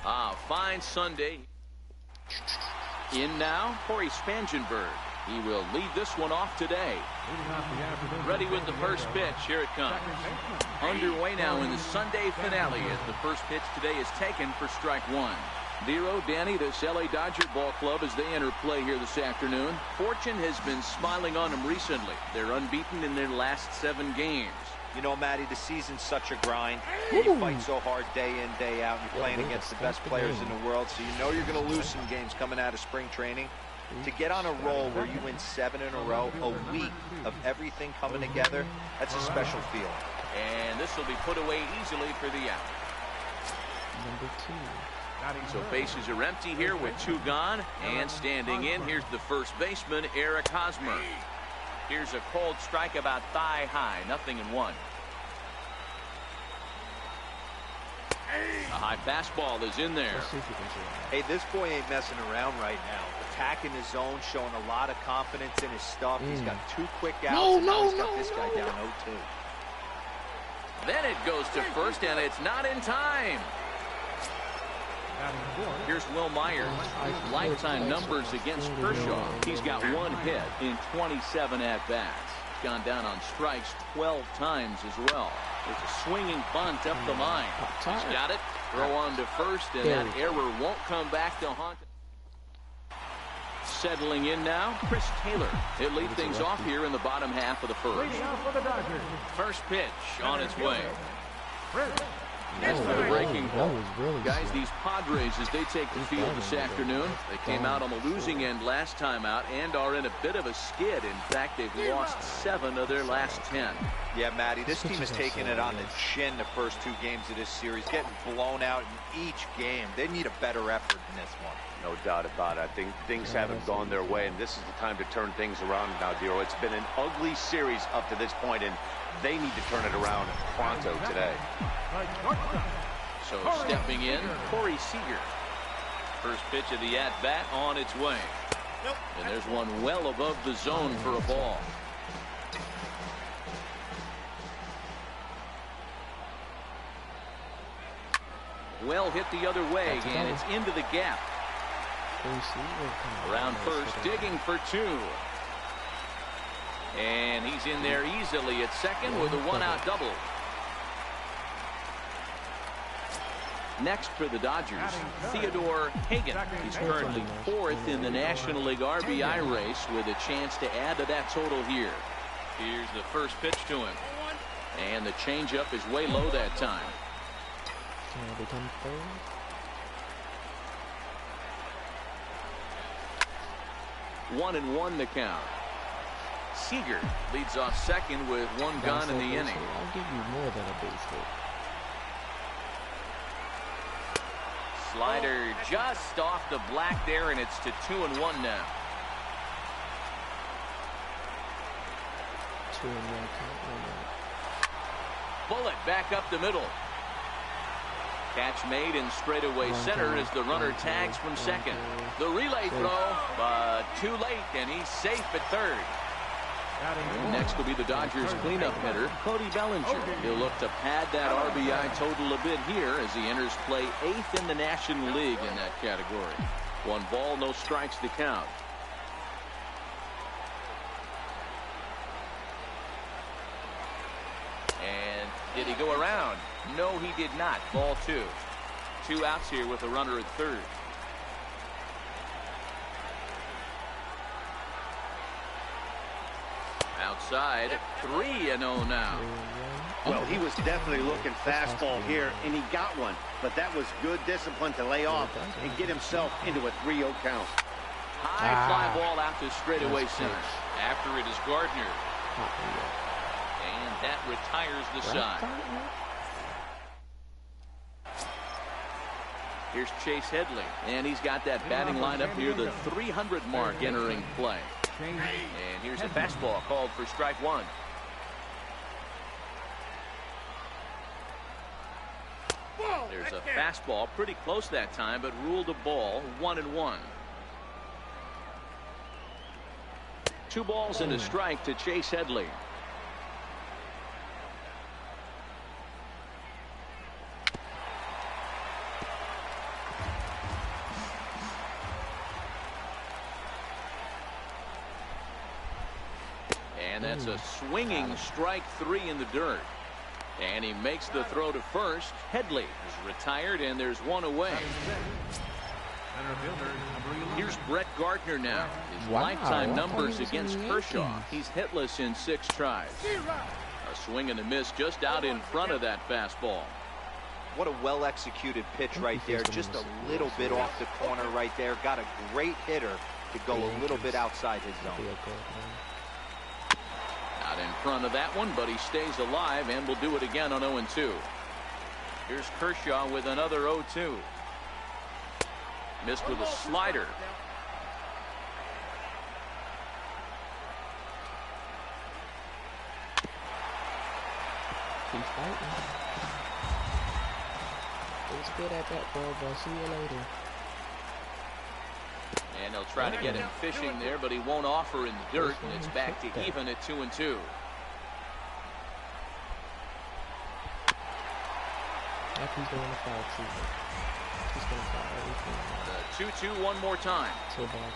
Fine Sunday. In now, Corey Spangenberg. He will lead this one off today. Ready with the first pitch. Here it comes. Underway now in the Sunday finale as the first pitch today is taken for strike one. Vero, Danny, this LA Dodger ball club as they enter play here this afternoon. Fortune has been smiling on them recently. They're unbeaten in their last 7 games. You know, Matty, the season's such a grind. You fight so hard day in, day out. You're playing against the best players in the world, so you know you're going to lose some games coming out of spring training. To get on a roll where you win 7 in a row, a week of everything coming together, that's a special feeling. And this will be put away easily for the out. Number 2. So bases are empty here with 2 gone. And standing in, here's the first baseman, Eric Hosmer. Here's a cold strike about thigh high, 0-1. A high fastball is in there. Hey, this boy ain't messing around right now. Attacking his zone, showing a lot of confidence in his stuff. He's got 2 quick outs. He's got this guy down 0-2. Then it goes to first, and it's not in time. Here's Will Myers. Lifetime numbers against Kershaw. He's got 1 hit in 27 at-bats. Gone down on strikes 12 times as well. There's a swinging bunt up the line. He's got it. Throw on to first, and that error won't come back to haunt. Settling in now, Chris Taylor. He'll lead things off here in the bottom half of the first. First pitch on its way. That's for the breaking ball. Guys, these Padres, as they take the field this afternoon, they came out on the losing end last time out and are in a bit of a skid. In fact, they've lost 7 of their last 10. Yeah, Matty, this team has taken it on the chin the first 2 games of this series, getting blown out in each game. They need a better effort in this one. No doubt about it. I think things haven't gone their way, and this is the time to turn things around now, Dero. It's been an ugly series up to this point, and they need to turn it around pronto today. So stepping in, Corey Seager. First pitch of the at-bat on its way. And there's one well above the zone for a ball. Well hit the other way, and it's into the gap. Around first, digging for 2. And he's in there easily at second with a 1-out double. Next for the Dodgers, Theodore Hagan. He's currently 4th in the National League RBI race with a chance to add to that total here. Here's the first pitch to him. And the changeup is way low that time. 1-1 the count. Seager leads off second with 1 gone in the inning. I'll give you more than a base hit. Slider just off the black there, and it's to 2-1 now. 2-1 Bullet back up the middle. Catch made in straightaway center as the runner tags from second. The relay throw, but too late, and he's safe at third. Next will be the Dodgers cleanup hitter, Cody Bellinger. He'll look to pad that RBI total a bit here as he enters play 8th in the National League in that category. 1 ball, no strikes to count. And did he go around? No, he did not. Ball 2. 2 outs here with a runner at third. Outside, 3-0 now. Well, he was definitely looking fastball here, and he got one. But that was good discipline to lay off and get himself into a 3-0 count. High fly ball out to straightaway center. After it is Gardner. And that retires the side. Here's Chase Headley, and he's got that batting lineup near the 300 mark entering play. And here's a fastball called for strike 1. There's a fastball pretty close that time, but ruled a ball. 1-1. 2 balls and a strike to Chase Headley. And that's a swinging strike 3 in the dirt. And he makes the throw to first. Headley is retired, and there's one away. Here's Brett Gardner now. His lifetime numbers against Kershaw. He's hitless in 6 tries. A swing and a miss just out in front of that fastball. What a well-executed pitch right there. Just a little bit off the corner right there. Got a great hitter to go a little bit outside his zone. Out in front of that one, but he stays alive and will do it again on 0-2. Here's Kershaw with another 0-2. Missed with a slider. Keep fighting. It was good at that ball, but see you later. And they'll try to get him fishing there, but he won't offer in the dirt, and it's back to even at 2-2. After he's going to foul treatment. He's going to foul everything. 2-2 one more time. Till ball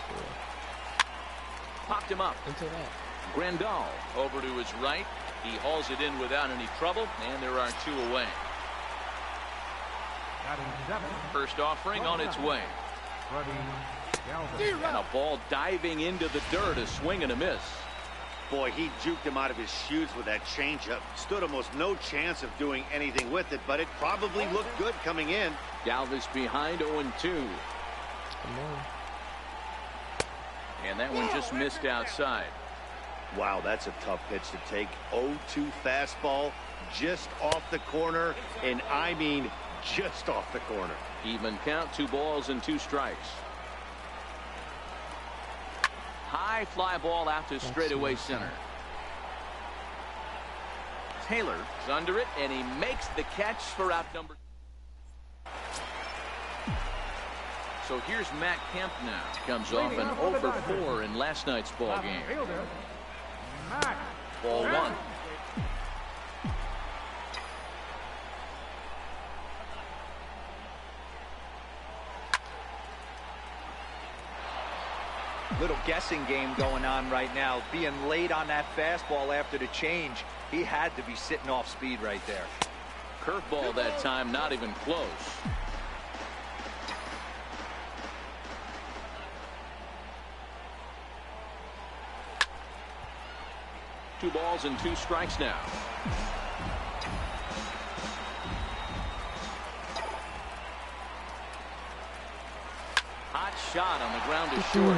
4. Popped him up. Into that. Grandal over to his right. He hauls it in without any trouble, and there are 2 away. First offering on its way. And a ball diving into the dirt, a swing and a miss. Boy, he juked him out of his shoes with that changeup. Stood almost no chance of doing anything with it, but it probably looked good coming in. Galvis behind 0-2. Come on. And that one just missed outside. Wow, that's a tough pitch to take. 0-2 fastball just off the corner, and I mean just off the corner. Even count, 2 balls and 2 strikes. High fly ball out to straightaway center. Taylor is under it, and he makes the catch for out number. So here's Matt Kemp now. Comes off an 0-4 in last night's ball game. Ball 1. Little guessing game going on right now. Being late on that fastball after the change. He had to be sitting off speed right there. Curveball that time, not even close. Two balls and 2 strikes now. Hot shot on the ground is short.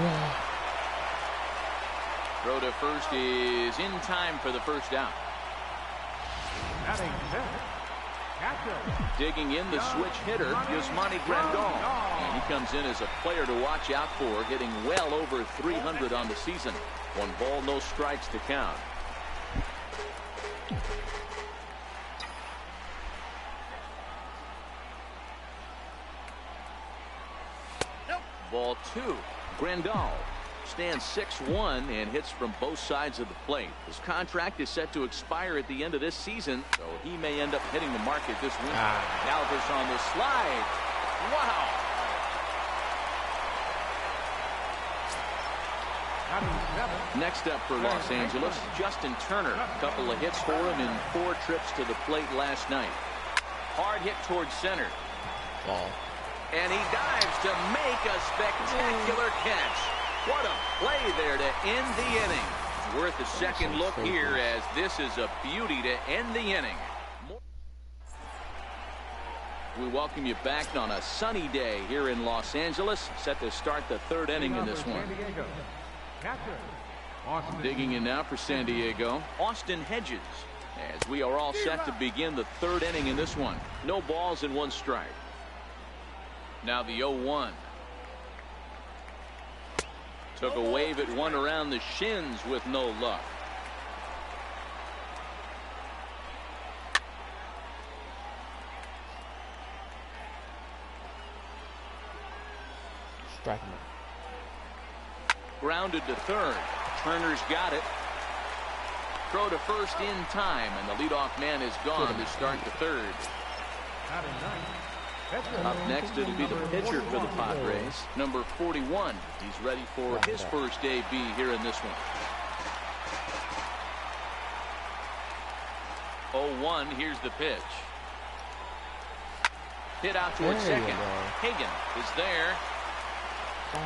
Throw to first is in time for the first out. Digging in the switch hitter, Yasmani Grandal. And he comes in as a player to watch out for, hitting well over 300 on the season. 1 ball, no strikes to count. Ball 2. Grandal stands 6'1" and hits from both sides of the plate. His contract is set to expire at the end of this season, so he may end up hitting the market this week. Galvis on the slide. Wow. Next up for Los Angeles, Justin Turner. A couple of hits for him in 4 trips to the plate last night. Hard hit towards center. Ball. And he dives to make a spectacular catch. What a play there to end the inning. It's worth a second look here, as this is a beauty to end the inning. We welcome you back on a sunny day here in Los Angeles. Set to start the 3rd inning in this one. Digging in now for San Diego, Austin Hedges. As we are all set to begin the 3rd inning in this one. No balls and 1 strike. Now the 0-1. Took a wave at one around the shins with no luck. Strike him. Grounded to 3rd. Turner's got it. Throw to first in time, and the leadoff man is gone to start the 3rd. Up next, it'll be the pitcher for the Padres, number 41. He's ready for his first AB here in this one. 0-1. Here's the pitch. Hit out towards second. Hagan is there.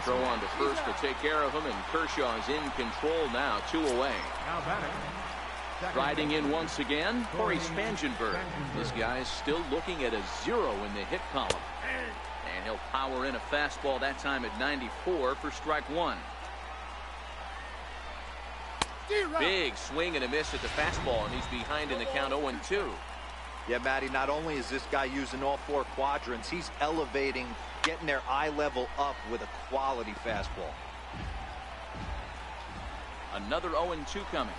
Throw on to first to take care of him, and Kershaw is in control now. 2 away. Riding in once again, Corey Spangenberg. This guy is still looking at a 0 in the hit column. And he'll power in a fastball that time at 94 for strike 1. Big swing and a miss at the fastball, and he's behind in the count 0-2. Yeah, Matty, not only is this guy using all 4 quadrants, he's elevating, getting their eye level up with a quality fastball. Another 0-2 coming.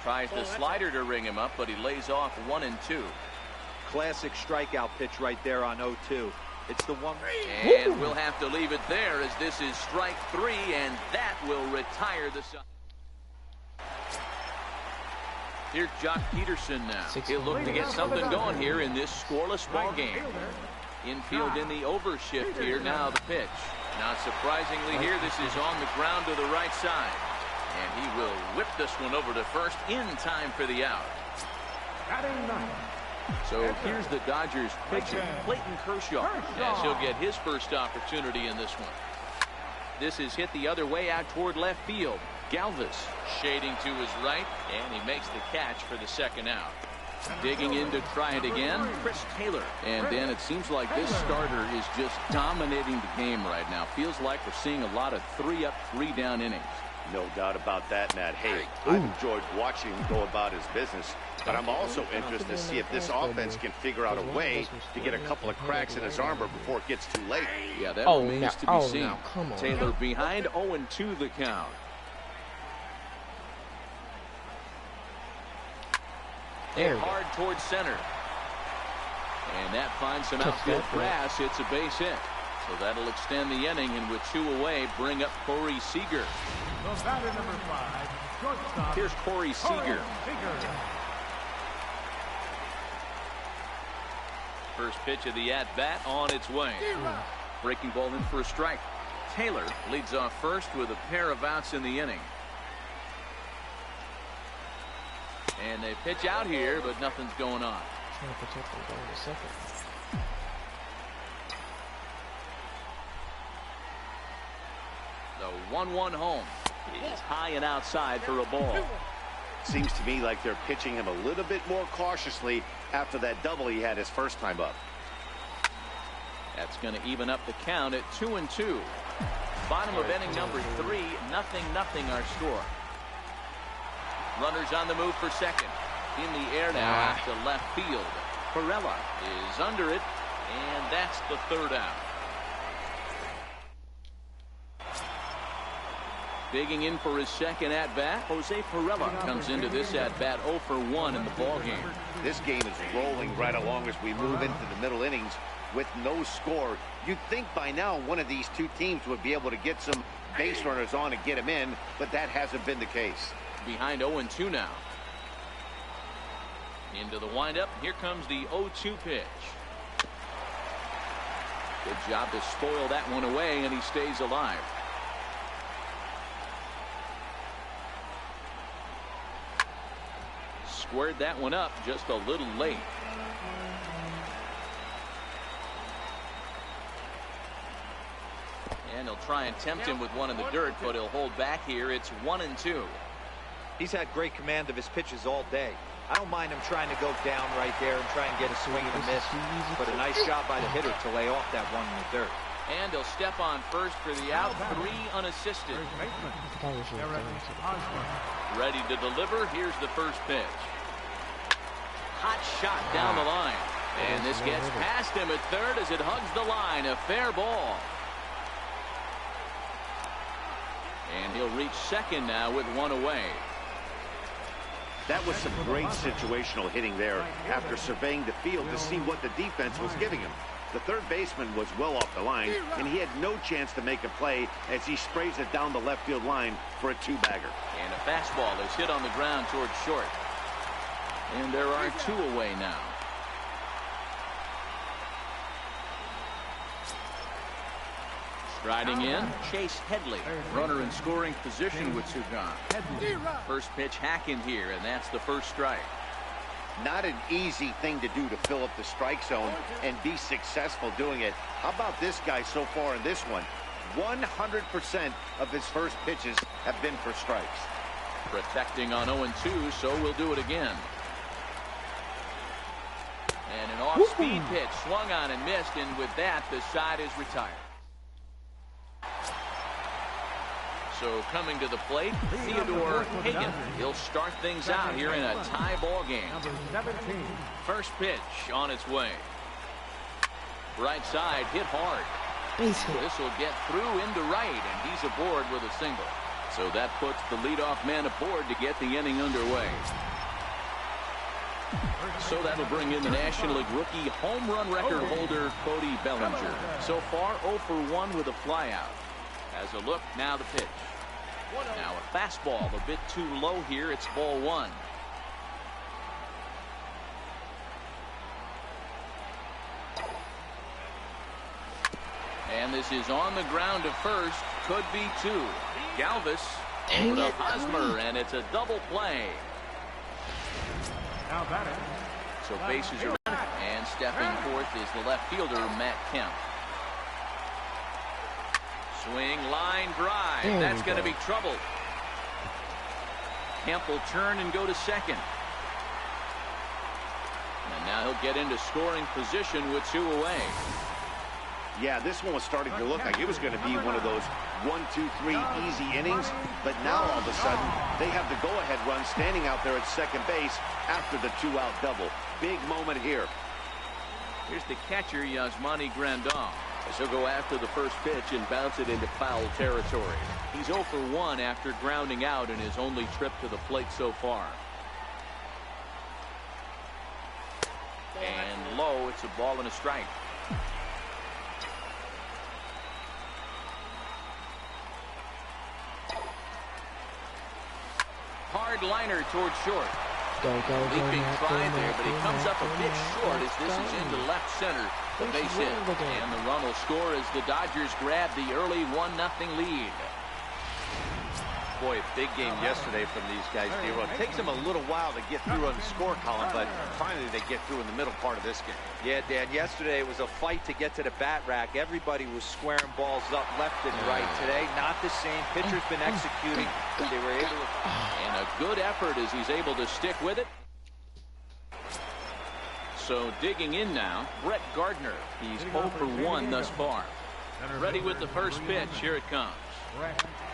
Tries the slider to ring him up, but he lays off 1-2. Classic strikeout pitch right there on 0-2. It's the one. And we'll have to leave it there, as this is strike 3, and that will retire the side. Here's Jock Peterson now. He'll look to get something going here in this scoreless ball game. Infield in the overshift here. Now the pitch. Not surprisingly here, this is on the ground to the right side. And he will whip this one over to first in time for the out. So here's the Dodgers pitcher, Clayton Kershaw, as he'll get his first opportunity in this one. This is hit the other way out toward left field. Galvis shading to his right, and he makes the catch for the second out. Digging in to try it again, Chris Taylor. And Dan, it seems like this starter is just dominating the game right now. Feels like we're seeing a lot of 3-up, 3-down innings. No doubt about that, Matt. Hey, I've enjoyed watching him go about his business, but I'm also interested to see if this offense can figure out a way to get a couple of cracks in his armor before it gets too late. Yeah, that remains to be seen. Taylor behind, 0-2 the count. Hit hard towards center. And that finds some outfield grass. It's a base hit. So that'll extend the inning, and with 2 away, bring up Corey Seager. Here's Corey Seager. First pitch of the at-bat on its way. Breaking ball in for a strike. Taylor leads off first with a pair of outs in the inning. And they pitch out here, but nothing's going on. Trying to protect them going to second. The 1-1 home is high and outside for a ball. Seems to me like they're pitching him a little bit more cautiously after that double he had his first time up. That's going to even up the count at 2-2. Bottom of inning number 3, 0-0 our score. Runners on the move for second. In the air now out to left field. Perella is under it, and that's the third out. Digging in for his second at-bat, Jose Perella comes into this at-bat 0 for 1 in the ballgame. This game is rolling right along as we move into the middle innings with no score. You'd think by now one of these two teams would be able to get some base runners on and get him in, but that hasn't been the case. Behind 0-2 now. Into the windup. Here comes the 0-2 pitch. Good job to spoil that one away, and he stays alive. Squared that one up just a little late. And he'll try and tempt him with one in the dirt, but he'll hold back here. It's 1-2. He's had great command of his pitches all day. I don't mind him trying to go down right there and try and get a swing and a miss, but a nice job by the hitter to lay off that one in the dirt. And he'll step on first for the out, 3 unassisted. Ready to deliver. Here's the first pitch. Hot shot down the line. And this gets past him at third as it hugs the line. A fair ball. And he'll reach second now with 1 away. That was some great situational hitting there after surveying the field to see what the defense was giving him. The third baseman was well off the line, and he had no chance to make a play as he sprays it down the left field line for a 2-bagger. And a fastball is hit on the ground towards short. And there are 2 away now. Riding in, Chase Headley. Runner in scoring position with two gone. First pitch hacking here, and that's the first strike. Not an easy thing to do to fill up the strike zone and be successful doing it. How about this guy so far in this one? 100% of his first pitches have been for strikes. Protecting on 0-2, so we'll do it again. And an off-speed pitch swung on and missed, and with that, the side is retired. So coming to the plate, Theodore Hagan. He'll start things out here in a tie ball game. First pitch on its way. Right side hit hard. This will get through into right, and he's aboard with a single. So that puts the leadoff man aboard to get the inning underway. So that'll bring in the National League rookie home run record holder, Cody Bellinger. So far, 0 for 1 with a flyout. As a look, now the pitch. Now a fastball a bit too low here. It's ball one. And this is on the ground to first. Could be two. Galvis over to Hosmer, and it's a double play. So bases are running, and stepping forth is the left fielder, Matt Kemp. Swing, line drive. That's going to be trouble. Kemp will turn and go to second. And now he'll get into scoring position with two away. Yeah, this one was starting to look like it was going to be one of those 1, 2, 3 easy innings. But now all of a sudden, they have the go-ahead run standing out there at second base after the two-out double. Big moment here. Here's the catcher, Yasmani Grandal. As he'll go after the first pitch and bounce it into foul territory. He's 0 for 1 after grounding out in his only trip to the plate so far. And low, it's a ball and a strike. Hard liner towards short. Leaping try there, but he comes up a bit short as this is into left center. The base hit, and the run will score as the Dodgers grab the early 1-0 lead. Boy, a big game yesterday from these guys, D-Ro. It takes them a little while to get through on the score column, but finally they get through in the middle part of this game. Yeah, Dan, yesterday it was a fight to get to the bat rack. Everybody was squaring balls up left and right. Today, not the same. Pitcher's been executing, but they were able to... And a good effort as he's able to stick with it. So digging in now, Brett Gardner. He's 0 for 1 thus far. Ready with the first pitch. Here it comes.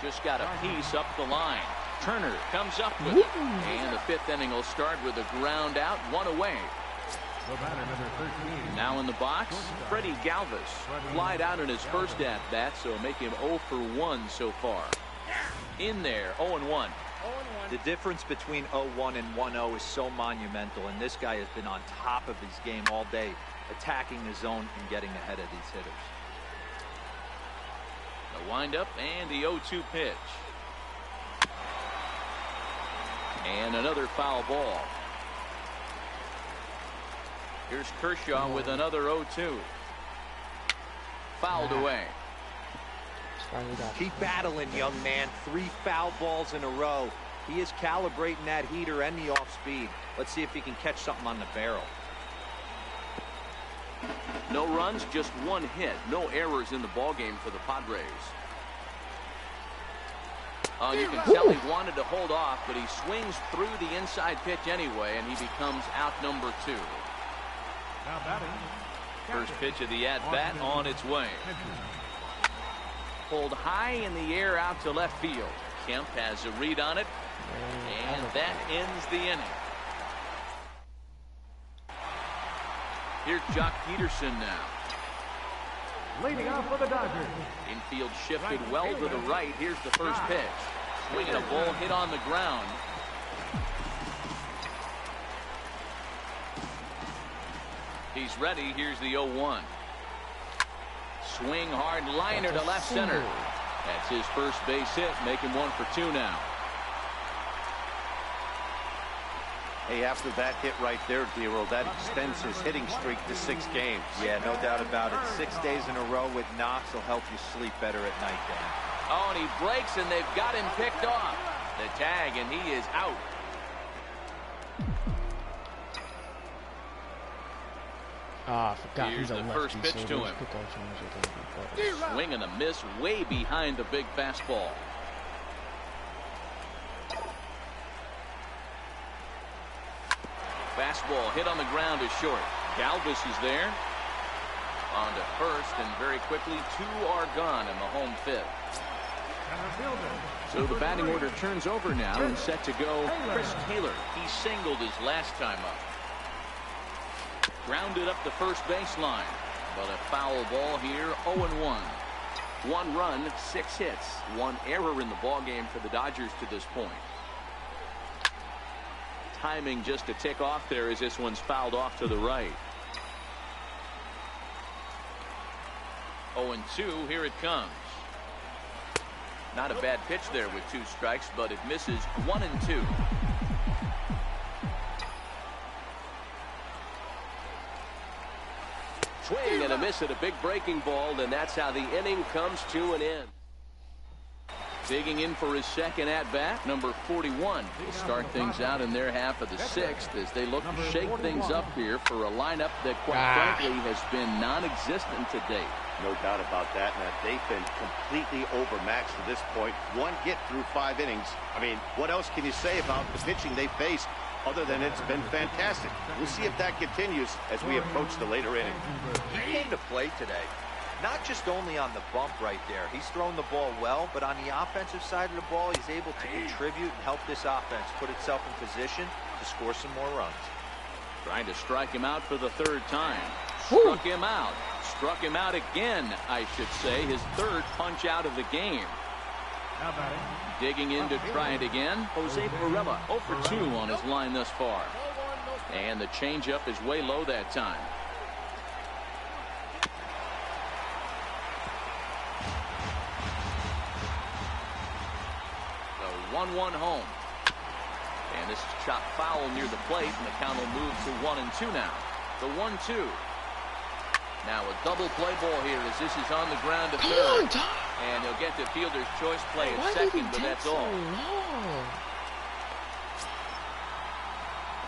Just got a piece up the line. Turner comes up with it. And the fifth inning will start with a ground out, one away. Now in the box, Freddie Galvis. Flied out in his first at-bat, so make him 0 for 1 so far. In there, 0-1. The difference between 0-1 and 1-0 is so monumental, and this guy has been on top of his game all day, attacking the zone and getting ahead of these hitters. The windup and the 0-2 pitch. And another foul ball. Here's Kershaw with another 0-2. Fouled away. Keep battling, young man. 3 foul balls in a row. He is calibrating that heater and the off speed. Let's see if he can catch something on the barrel. No runs, just 1 hit. No errors in the ballgame for the Padres. You can tell he wanted to hold off, but he swings through the inside pitch anyway, and he becomes out number 2. First pitch of the at-bat on its way. Pulled high in the air out to left field. Kemp has a read on it, and that ends the inning. Here's Jock Peterson now. Leading off for the Dodgers. Infield shifted well to the right. Here's the first pitch. Swinging a ball hit on the ground. He's ready. Here's the 0-1. Swing hard liner to left center. That's his first base hit, making 1 for 2 now. Hey, after that hit right there, Dero, that extends his hitting streak to 6 games. Yeah, no doubt about it. 6 days in a row with knocks will help you sleep better at night, Dan. Oh, and he breaks, and they've got him picked off. The tag, and he is out. Ah, I forgot Here's he's a the lefty, first pitch so to those him. kickoff changes are gonna be better. Swing and a miss way behind the big fastball. Fastball hit on the ground is short. Galvis is there. On to first, and very quickly 2 are gone in the home 5th. So the batting order turns over now and set to go Chris Taylor. He singled his last time up. Grounded up the first baseline, but a foul ball here. 0-1. 1 run, 6 hits, 1 error in the ballgame for the Dodgers to this point. Timing just to tick off there as this one's fouled off to the right. 0-2, here it comes. Not a bad pitch there with 2 strikes, but it misses. 1-2. Swing and a miss at a big breaking ball, and that's how the inning comes to an end. Digging in for his second at-bat, number 41. Will start things out in their half of the 6th as they look to shake things up here for a lineup that, quite frankly, has been non-existent to date. No doubt about that, and they've been completely overmatched to this point. 1 hit through 5 innings. I mean, what else can you say about the pitching they face other than it's been fantastic? We'll see if that continues as we approach the later innings. He came to play today. Not just only on the bump right there. He's thrown the ball well, but on the offensive side of the ball, he's able to contribute and help this offense put itself in position to score some more runs. Trying to strike him out for the 3rd time. Struck him out. Struck him out again, I should say. His 3rd punch out of the game. Digging in to try it again. Jose Barella 0 for 2 on his line thus far. And the changeup is way low that time. The 1-1 home. And this is chopped foul near the plate, and the count will move to 1-2 now. The 1-2. Now a double play ball here as this is on the ground to 3rd. And he'll get the fielder's choice play at 2nd, but that's all.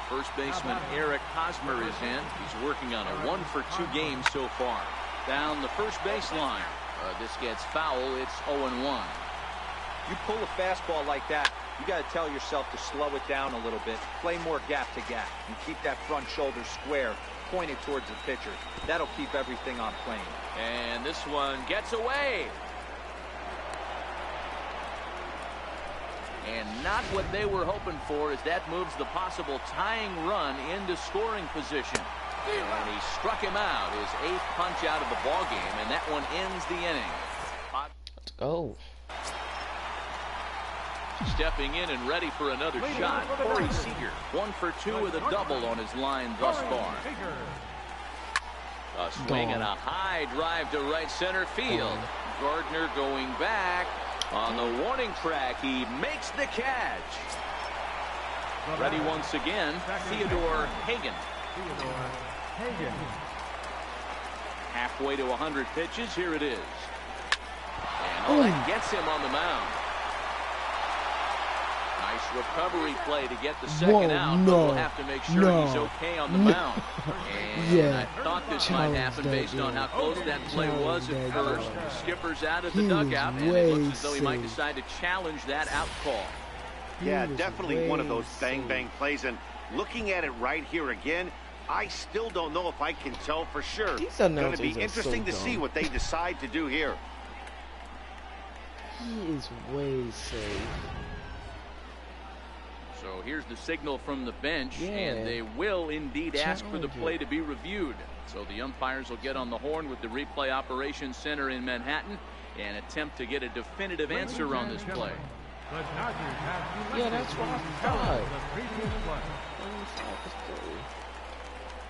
First baseman Eric Hosmer is in. He's working on a 1 for 2 game so far. Down the first baseline. This gets foul. It's 0-1. You pull a fastball like that, you got to tell yourself to slow it down a little bit, play more gap to gap, and keep that front shoulder square, pointed towards the pitcher. That'll keep everything on plane. And this one gets away. And not what they were hoping for, as that moves the possible tying run into scoring position. And he struck him out, his 8th punch out of the ball game, and that one ends the inning. Let's go. Stepping in and ready for another shot, Corey Seager. 1 for 2 with a double on his line thus far. A swing and a high drive to right center field. Gardner going back. On the warning track, he makes the catch. Ready once again, Theodore Hagen. Halfway to 100 pitches, here it is. And that gets him on the mound. Nice recovery play to get the second out, but we'll have to make sure he's okay on the mound. And I thought this might happen based on how close that play was at first. The skipper's out of the dugout, and it looks as though he might decide to challenge that out call. Yeah, definitely one of those bang-bang plays, and looking at it right here again, I still don't know if I can tell for sure. It's going to be interesting to see what they decide to do here. He is way safe. So here's the signal from the bench, and they will indeed ask for the play to be reviewed. So the umpires will get on the horn with the replay operations center in Manhattan and attempt to get a definitive answer on this play. Yeah, that's what I thought.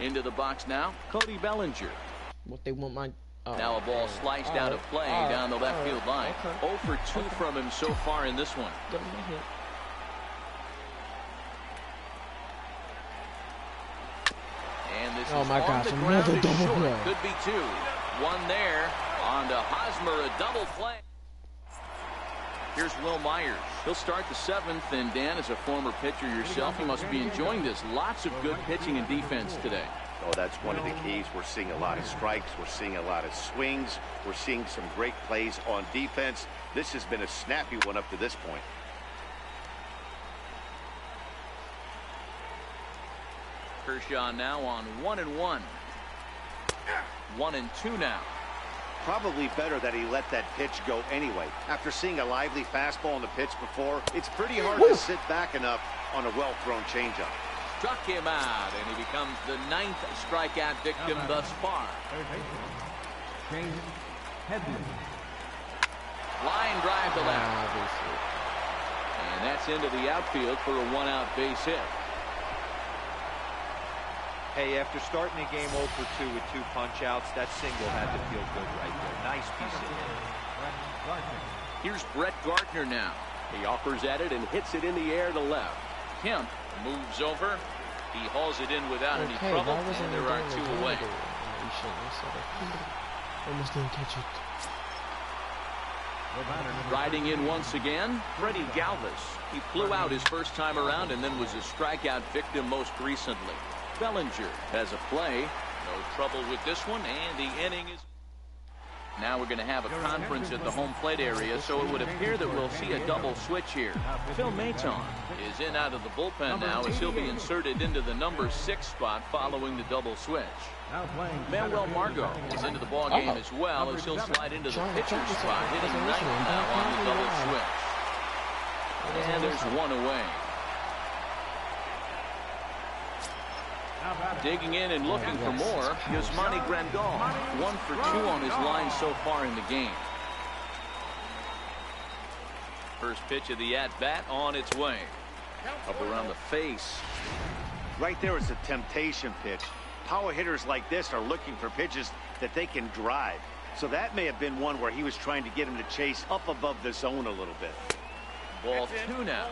Into the box now, Cody Bellinger. What they want my... Now a ball sliced out of play down the left field line. 0 for 2 from him so far in this one. This Oh is my on gosh, the another ground, double short. play. Could be two. One there. On to Hosmer, a double play. Here's Will Myers. He'll start the seventh, and Dan, as a former pitcher yourself, you must be enjoying this. Lots of good pitching and defense today. Oh, that's one of the keys. We're seeing a lot of strikes. We're seeing a lot of swings. We're seeing some great plays on defense. This has been a snappy one up to this point. Kershaw now on 1-1. 1-2 now. Probably better that he let that pitch go anyway. After seeing a lively fastball on the pitch before, it's pretty hard to sit back enough on a well-thrown changeup. Struck him out, and he becomes the 9th strikeout victim thus far. Line drive to left. And that's into the outfield for a one-out base hit. Hey, after starting the game 0 for 2 with 2 punch-outs, that single had to feel good right there. Nice piece of hit. Here's Brett Gardner now. He offers at it and hits it in the air to left. Kemp moves over. He hauls it in without any trouble, and there are 2 away. Almost didn't catch it. Riding in once again, Freddie Galvis. He flew out his first time around and then was a strikeout victim most recently. Bellinger has a play. No trouble with this one, and the inning is... Now we're going to have a conference at the home plate area, so it would appear that we'll see a double switch here. Phil Maton is in out of the bullpen now as he'll be inserted into the number 6 spot following the double switch. Manuel Margot is into the ballgame as well as he'll slide into the pitcher's spot, hitting 9th now on the double switch. And there's 1 away. Digging in and looking for more is Monty Grandal. 1 for 2 on his line so far in the game. First pitch of the at-bat on its way. Up around the face. Right there is a temptation pitch. Power hitters like this are looking for pitches that they can drive. So that may have been one where he was trying to get him to chase up above the zone a little bit. Ball 2 now.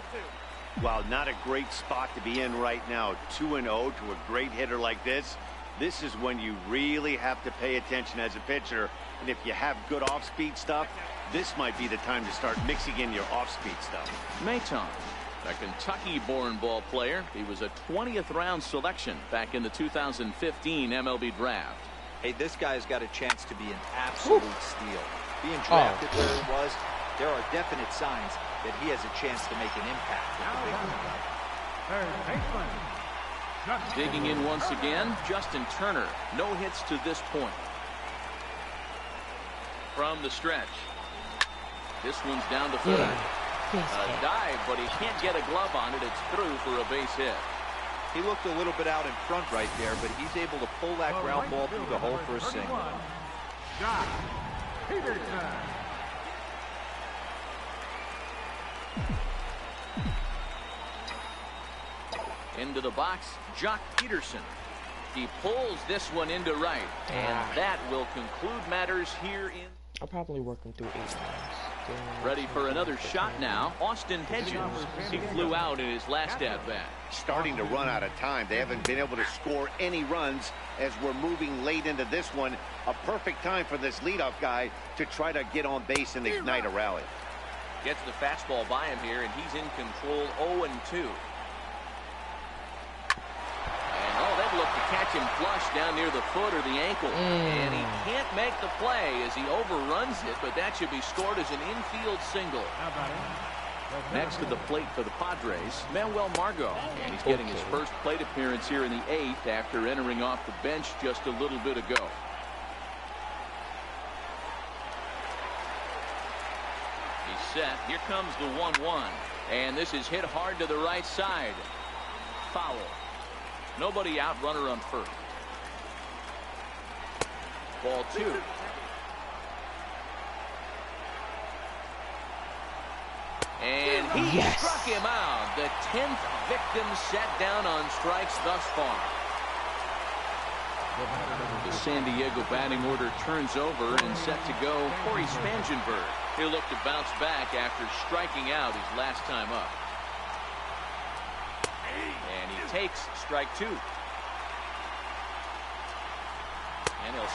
Well, not a great spot to be in right now. 2-0 to a great hitter like this. This is when you really have to pay attention as a pitcher. And if you have good off-speed stuff, this might be the time to start mixing in your off-speed stuff. Maton, a Kentucky-born ball player. He was a 20th round selection back in the 2015 MLB draft. Hey, this guy's got a chance to be an absolute steal. Being drafted where he was, there are definite signs that he has a chance to make an impact at the big league level. Digging in once again, Justin Turner. No hits to this point. From the stretch. This one's down to third. A dive, but he can't get a glove on it. It's through for a base hit. He looked a little bit out in front right there, but he's able to pull that ground ball through the hole for a single. Into the box, Jock Peterson. He pulls this one into right, and that will conclude matters here in... I'll probably work him through 8 rounds. Ready for another shot now, Austin Hedges. He flew out in his last at-bat. Starting to run out of time. They haven't been able to score any runs as we're moving late into this one. A perfect time for this leadoff guy to try to get on base and ignite a rally. Gets the fastball by him here, and he's in control 0-2. Oh, they'd look to catch him flush down near the foot or the ankle. And he can't make the play as he overruns it, but that should be scored as an infield single. Next to the plate for the Padres, Manuel Margot. And he's getting his first plate appearance here in the 8th after entering off the bench just a little bit ago. He's set. Here comes the 1-1. And this is hit hard to the right side. Foul. Nobody out, runner on first. Ball 2. And he struck him out. The 10th victim set down on strikes thus far. The San Diego batting order turns over and set to go Corey Spangenberg. He'll look to bounce back after striking out his last time up. And he takes strike 2.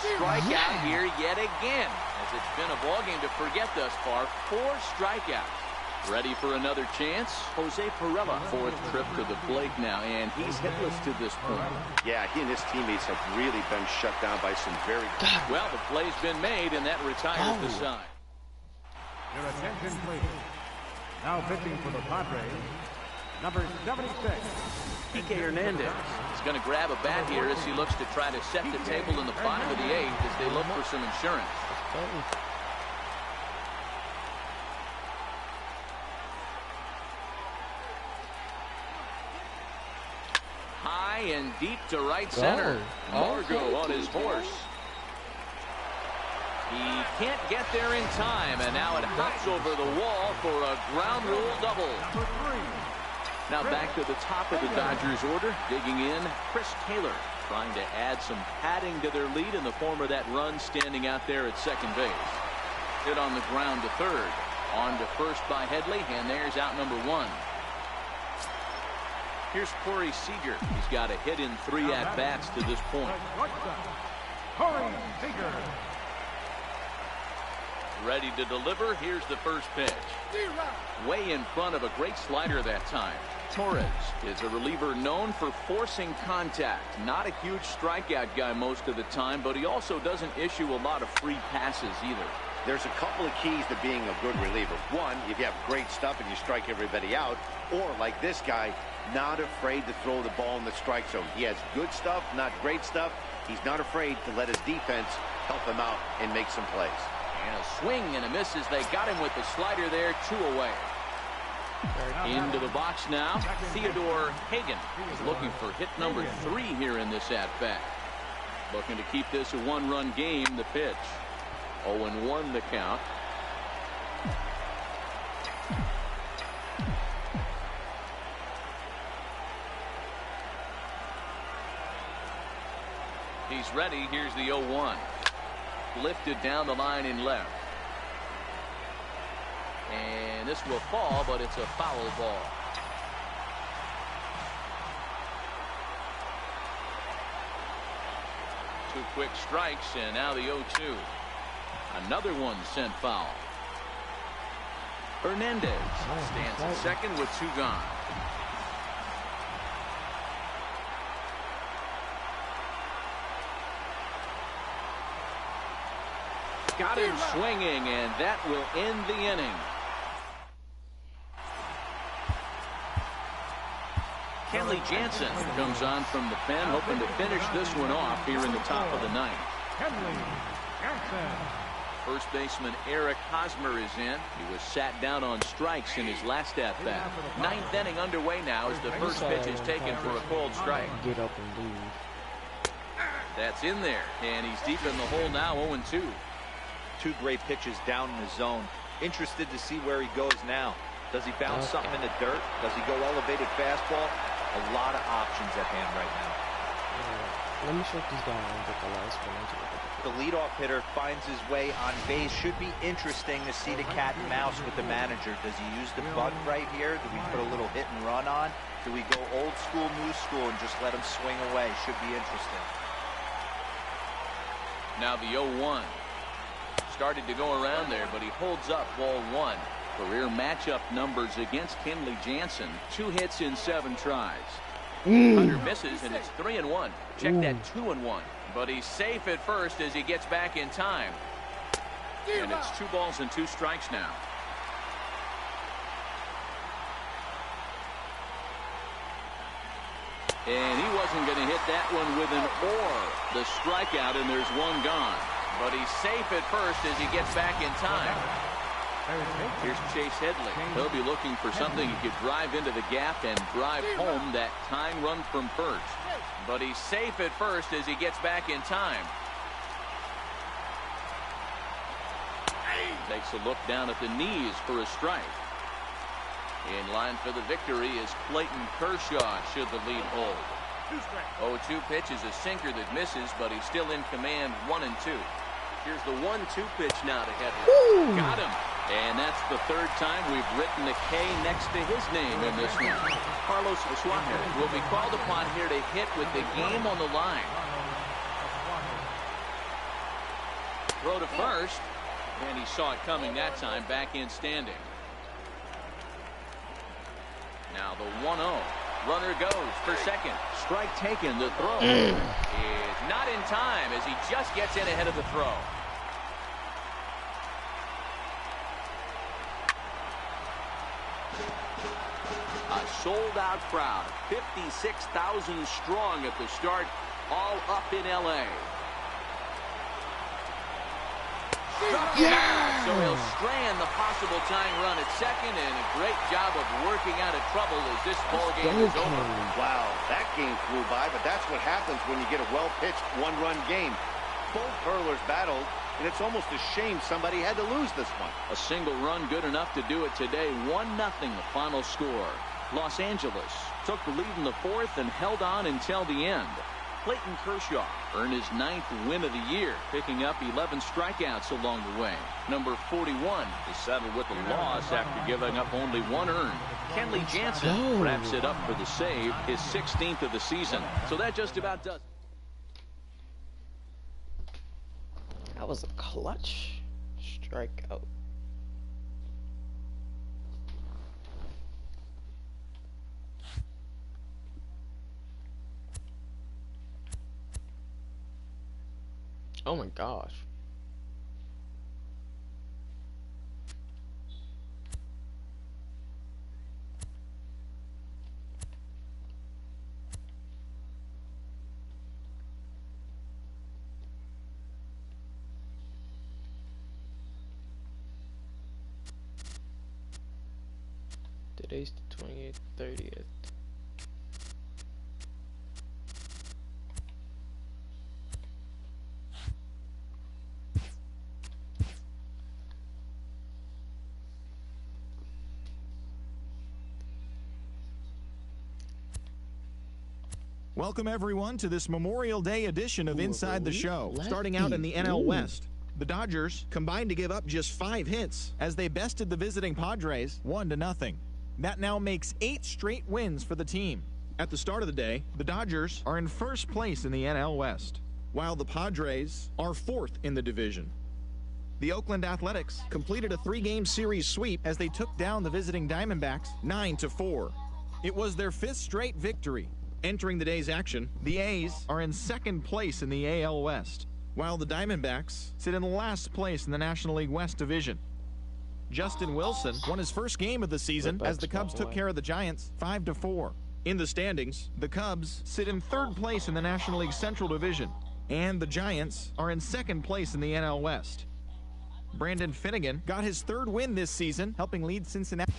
strikeout here yet again, as it's been a ball game to forget thus far. 4 strikeouts. Ready for another chance? Jose Pirela, 4th trip to the plate now, and he's hitless to this point. Yeah, he and his teammates have really been shut down by some very... Well, the play's been made, and that retires the side. Your attention, please. Now pitching for the Padres, number 76. Kike Hernandez is going to grab a bat here as he looks to try to set the table in the bottom of the 8th as they look for some insurance. High and deep to right center. Margot on his horse. He can't get there in time, and now it hops over the wall for a ground rule double. Now back to the top of the Dodgers order, digging in, Chris Taylor, trying to add some padding to their lead in the form of that run standing out there at second base. Hit on the ground to third. On to first by Headley, and there's out number 1. Here's Corey Seager. He's got a hit in 3 at-bats to this point. Corey Seager. Ready to deliver. Here's the first pitch. Way in front of a great slider that time. Torres is a reliever known for forcing contact. Not a huge strikeout guy most of the time, but he also doesn't issue a lot of free passes either. There's a couple of keys to being a good reliever. One, if you have great stuff and you strike everybody out, or like this guy, not afraid to throw the ball in the strike zone. He has good stuff, not great stuff. He's not afraid to let his defense help him out and make some plays. And a swing and a miss as they got him with the slider there, 2 away. Into the box now, Theodore Hagan is looking for hit number 3 here in this at-bat. Looking to keep this a 1-run game. The pitch. 0-1 the count. He's ready. Here's the 0-1. Lifted down the line in left. And this will fall, but it's a foul ball. Two quick strikes, and now the 0-2. Another one sent foul. Hernandez stands at second with 2 gone. Got him swinging, and that will end the inning. Kenley Jansen comes on from the pen, hoping to finish this one off here in the top of the 9th. Kenley Jansen. First baseman Eric Hosmer is in. He was sat down on strikes in his last at-bat. 9th inning underway now as the first pitch is taken for a called strike. Get up and leave. That's in there, and he's deep in the hole now, 0-2. 2 great pitches down in the zone. Interested to see where he goes now. Does he bounce something in the dirt? Does he go elevated fastball? A lot of options at hand right now. Let me shut this down and get the last one. The leadoff hitter finds his way on base. Should be interesting to see the cat and mouse with the manager. Does he use the bunt right here? Do we put a little hit and run on? Do we go old school, new school, and just let him swing away? Should be interesting. Now the 0-1. Started to go around there, but he holds up ball 1. Career matchup numbers against Kenley Jansen. 2 hits in 7 tries. Hunter misses, and it's 3-1. Check that 2-1. But he's safe at first as he gets back in time. And it's 2 balls and 2 strikes now. And he wasn't going to hit that one with an or. The strikeout, and there's 1 gone. But he's safe at first as he gets back in time. Here's Chase Headley. He'll be looking for something he could drive into the gap and drive home that tying run from first. But he's safe at first as he gets back in time. Takes a look down at the knees for a strike. In line for the victory is Clayton Kershaw should the lead hold. 0-2 pitch is a sinker that misses, but he's still in command 1-2. Here's the 1-2 pitch now to Headley. Got him. And that's the 3rd time we've written the K next to his name in this one. Carlos Suarez will be called upon here to hit with the game on the line. Throw to first, and he saw it coming that time. Back in standing. Now the 1-0. Runner goes for second. Strike taken. The throw is not in time as he just gets in ahead of the throw. A sold-out crowd, 56,000 strong at the start, all up in L.A. Yeah! So he'll strand the possible tying run at second, and a great job of working out of trouble as this ball game is over. Wow, that game flew by, but that's what happens when you get a well-pitched one-run game. Both hurlers battled, and it's almost a shame somebody had to lose this one. A single run good enough to do it today. 1-0 the final score. Los Angeles took the lead in the fourth and held on until the end. Clayton Kershaw earned his 9th win of the year, picking up 11 strikeouts along the way. Number 41 is settled with a loss after giving up only 1 earned. Kenley Jansen wraps it up for the save, his 16th of the season. So that just about does. That was a clutch strikeout. Oh my gosh. Today's the 28th, 30th. Welcome everyone to this Memorial Day edition of Inside the Show. Starting out in the NL West, the Dodgers combined to give up just 5 hits as they bested the visiting Padres 1-0. That now makes 8 straight wins for the team. At the start of the day, the Dodgers are in first place in the NL West, while the Padres are 4th in the division. The Oakland Athletics completed a 3-game series sweep as they took down the visiting Diamondbacks 9-4. It was their 5th straight victory. Entering the day's action, the A's are in 2nd place in the AL West, while the Diamondbacks sit in last place in the National League West Division. Justin Wilson won his first game of the season as the Cubs took care of the Giants 5-4. In the standings, the Cubs sit in 3rd place in the National League Central Division, and the Giants are in 2nd place in the NL West. Brandon Finnegan got his 3rd win this season, helping lead Cincinnati.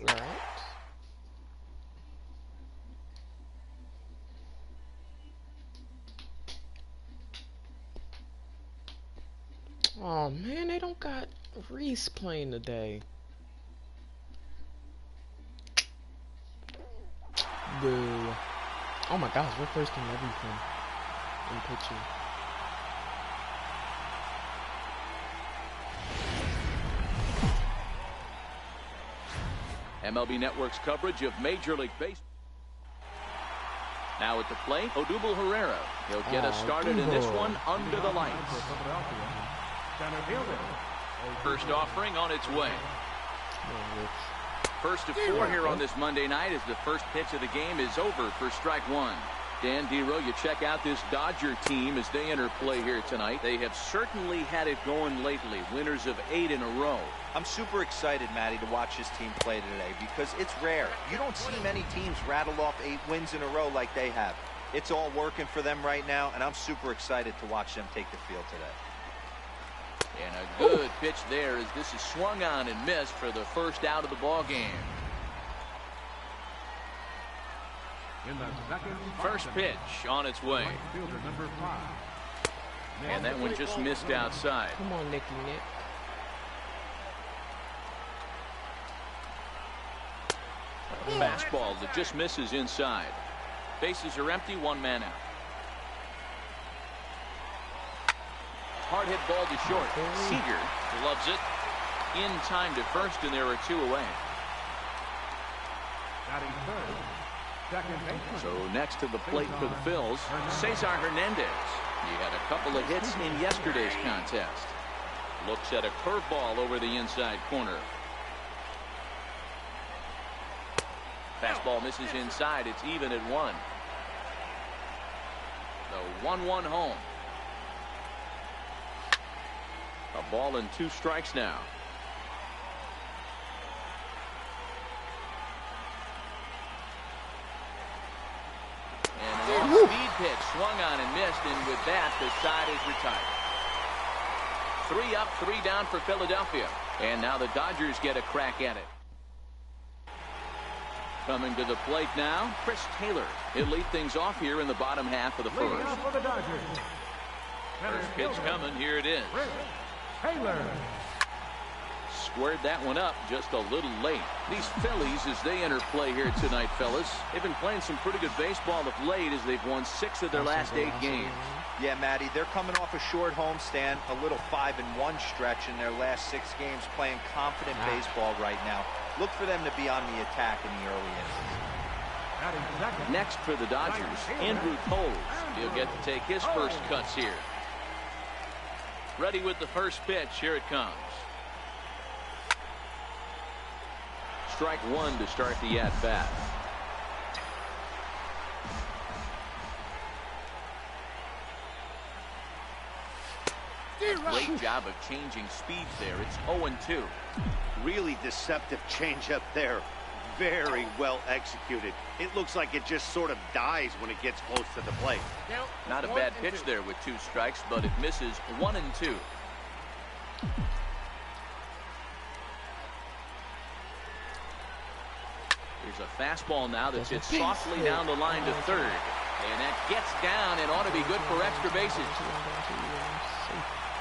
Alright. Oh man, they don't got Reese playing today. Boo. Oh my gosh, we're first in everything. In pitching. MLB Network's coverage of Major League Baseball. Now at the plate, Odubel Herrera. He'll get us started in this one under the lights. First offering on its way. First of 4 here on this Monday night as the first pitch of the game is over for strike one. Dan Dero, you check out this Dodger team as they enter play here tonight. They have certainly had it going lately. Winners of 8 in a row. I'm super excited, Matty, to watch this team play today because it's rare. You don't see many teams rattle off 8 wins in a row like they have. It's all working for them right now, and I'm super excited to watch them take the field today. And a good pitch there as this is swung on and missed for the first out of the ball game. First pitch on its way. And that one just missed outside. Come on, Nick. Fastball that just misses inside. Bases are empty, 1 man out. Hard hit ball to short. Seager loves it. In time to first, and there are 2 away. So next to the plate for the Phils, Cesar Hernandez. He had a couple of hits in yesterday's contest. Looks at a curveball over the inside corner. Fastball misses inside. It's even at 1. The 1-1 home. A ball and 2 strikes now. And a speed pitch swung on and missed, and with that the side is retired. 3 up, 3 down for Philadelphia, and now the Dodgers get a crack at it. Coming to the plate now, Chris Taylor. He'll lead things off here in the bottom half of the first. First pitch coming, here it is. Taylor. Squared that one up just a little late. These Phillies, as they enter play here tonight, fellas, they've been playing some pretty good baseball of late as they've won 6 of their last 8 games. Yeah, Matty, they're coming off a short homestand, a little 5-1 stretch in their last 6 games, playing confident baseball right now. Look for them to be on the attack in the early innings. Next for the Dodgers, Andrew Toles. He'll get to take his first cuts here. Ready with the first pitch. Here it comes. Strike 1 to start the at-bat. Great job of changing speeds there. It's 0-2. Really deceptive changeup there. Very well executed. It looks like it just sort of dies when it gets close to the plate. Not a bad pitch there with 2 strikes, but it misses 1-2. Here's a fastball now that's hit softly down the line to third. And that gets down and ought to be good for extra bases.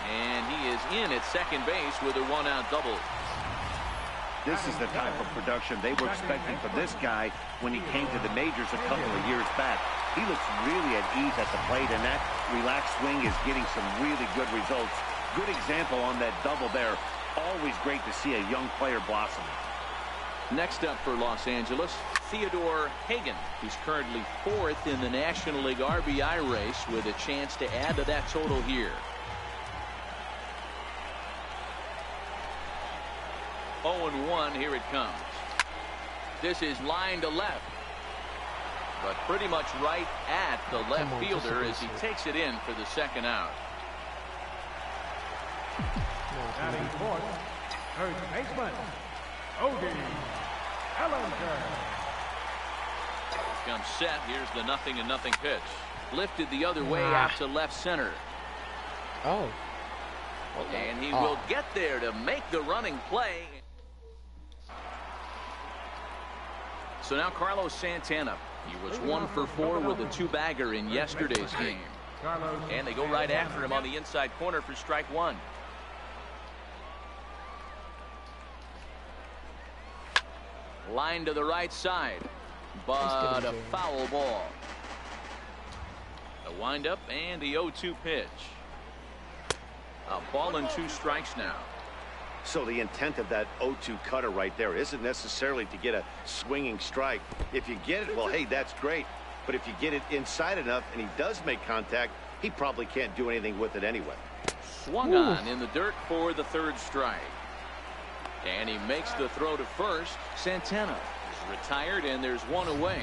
And he is in at second base with a 1-out double. This is the type of production they were expecting from this guy when he came to the majors a couple of years back. He looks really at ease at the plate, and that relaxed swing is getting some really good results. Good example on that double there. Always great to see a young player blossom. Next up for Los Angeles, Theodore Hagan. He's currently 4th in the National League RBI race with a chance to add to that total here. 0-1, here it comes. This is line to left, but pretty much right at the left fielder as he takes it in for the second out. Batting fourth, third baseman, Odie Ellinger. Comes set. Here's the 0-0 pitch. Lifted the other way out to left center. Oh. And he will get there to make the running play. So now Carlos Santana. He was 1 for 4 with a 2-bagger in yesterday's game. And they go right after him on the inside corner for strike 1. Line to the right side, but a foul ball. A windup and the 0-2 pitch. A ball and 2 strikes now. So the intent of that 0-2 cutter right there isn't necessarily to get a swinging strike. If you get it, well, hey, that's great. But if you get it inside enough and he does make contact, he probably can't do anything with it anyway. Swung on in the dirt for the third strike. And he makes the throw to first. Santana is retired, and there's one away.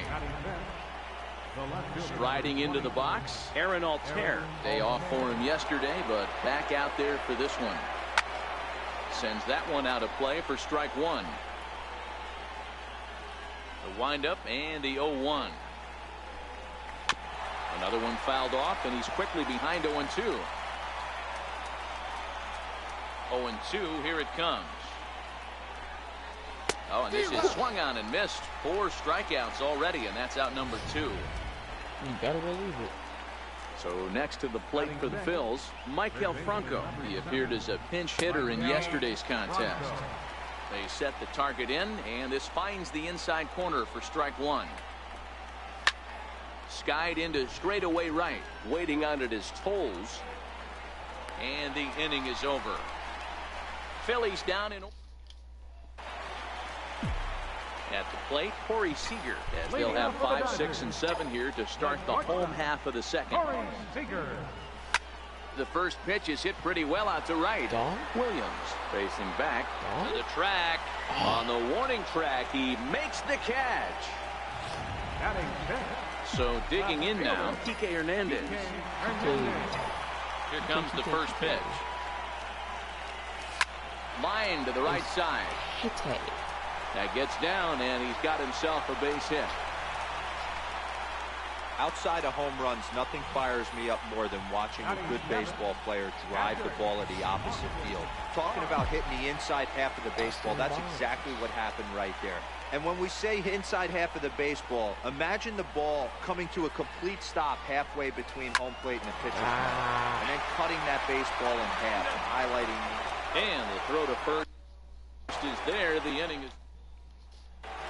Striding into the box, Aaron Altair. Day off for him yesterday, but back out there for this one. Sends that one out of play for strike one. The windup and the 0-1. Another one fouled off, and he's quickly behind 0-2. 0-2, here it comes. Oh, and this is swung on and missed. 4 strikeouts already, and that's out number 2. You gotta believe it. So next to the plate for the Phils, Maikel Franco. He appeared as a pinch hitter in yesterday's contest. They set the target in, and this finds the inside corner for strike one. Skied into straightaway right, waiting on it his toes. And the inning is over. Phillies down in... At the plate, Corey Seager, as they'll have 5, 6, and 7 here to start the home half of the second. The first pitch is hit pretty well out to right. Williams facing back to the track. On the warning track, he makes the catch. So digging in now, Kike Hernandez. Here comes the first pitch. Line to the right side. That gets down, and he's got himself a base hit. Outside of home runs, nothing fires me up more than watching a good baseball player drive the ball at the opposite field. Talking about hitting the inside half of the baseball, that's exactly what happened right there. And when we say inside half of the baseball, imagine the ball coming to a complete stop halfway between home plate and the pitcher's mound, and then cutting that baseball in half and highlighting. And the throw to first is there. The inning is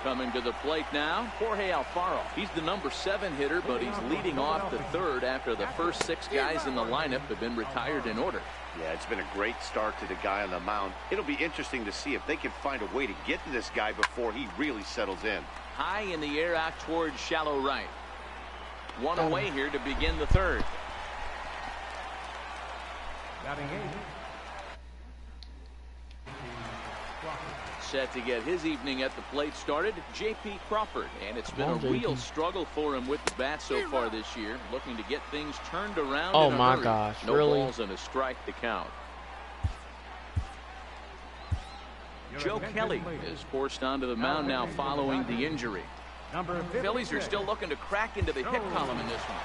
coming to the plate now. Jorge Alfaro. He's the number 7 hitter, but he's leading off the third after the first 6 guys in the lineup have been retired in order. Yeah, it's been a great start to the guy on the mound. It'll be interesting to see if they can find a way to get to this guy before he really settles in. High in the air out towards shallow right. One away here to begin the third. Set to get his evening at the plate started, J.P. Crawford. And it's been a real struggle for him with the bat so far this year, looking to get things turned around. Oh in a my hurry. gosh, no really? balls and a strike to count. Joe Kelly is forced onto the mound now following the injury. Phillies are still looking to crack into the hit column in this one.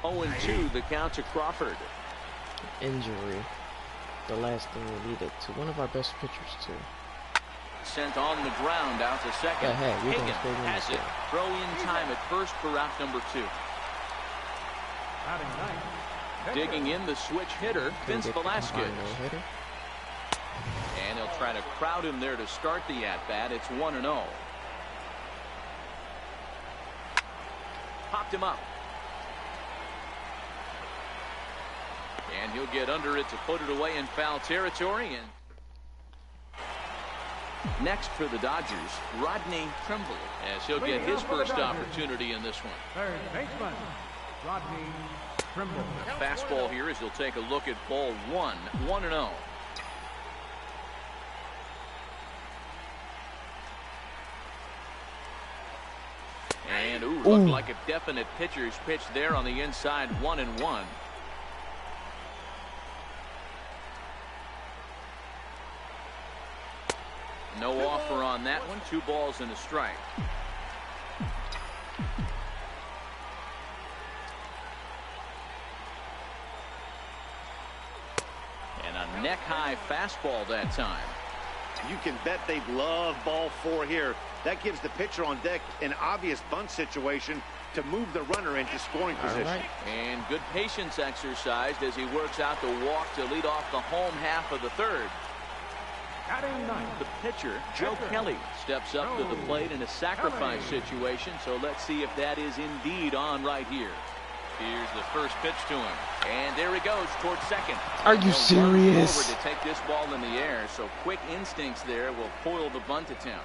0-2 the count to Crawford. Injury. The last thing we needed to one of our best pitchers too. Sent on the ground out to second. Hagan has it. Throw in time at first for out number 2. Digging in the switch hitter, Vince Velasquez. And he'll try to crowd him there to start the at-bat. It's 1-0. Popped him up. And he'll get under it to put it away in foul territory. And next for the Dodgers, Rodney Trimble, as he'll get his first opportunity in this one. Third baseman, Rodney Trimble. Fastball here as he'll take a look at ball 1, 1-0. And looked like a definite pitcher's pitch there on the inside, 1-1. No offer on that one. 2 balls and a strike. And a neck-high fastball that time. You can bet they'd love ball 4 here. That gives the pitcher on deck an obvious bunt situation to move the runner into scoring position. Right. And good patience exercised as he works out the walk to lead off the home half of the third. Batting ninth. The pitcher, Joe Kelly, steps up to the plate in a sacrifice situation, so let's see if that is indeed on right here. Here's the first pitch to him, and there he goes towards second. Are you serious? Forward to take this ball in the air, so quick instincts there will foil the bunt attempt.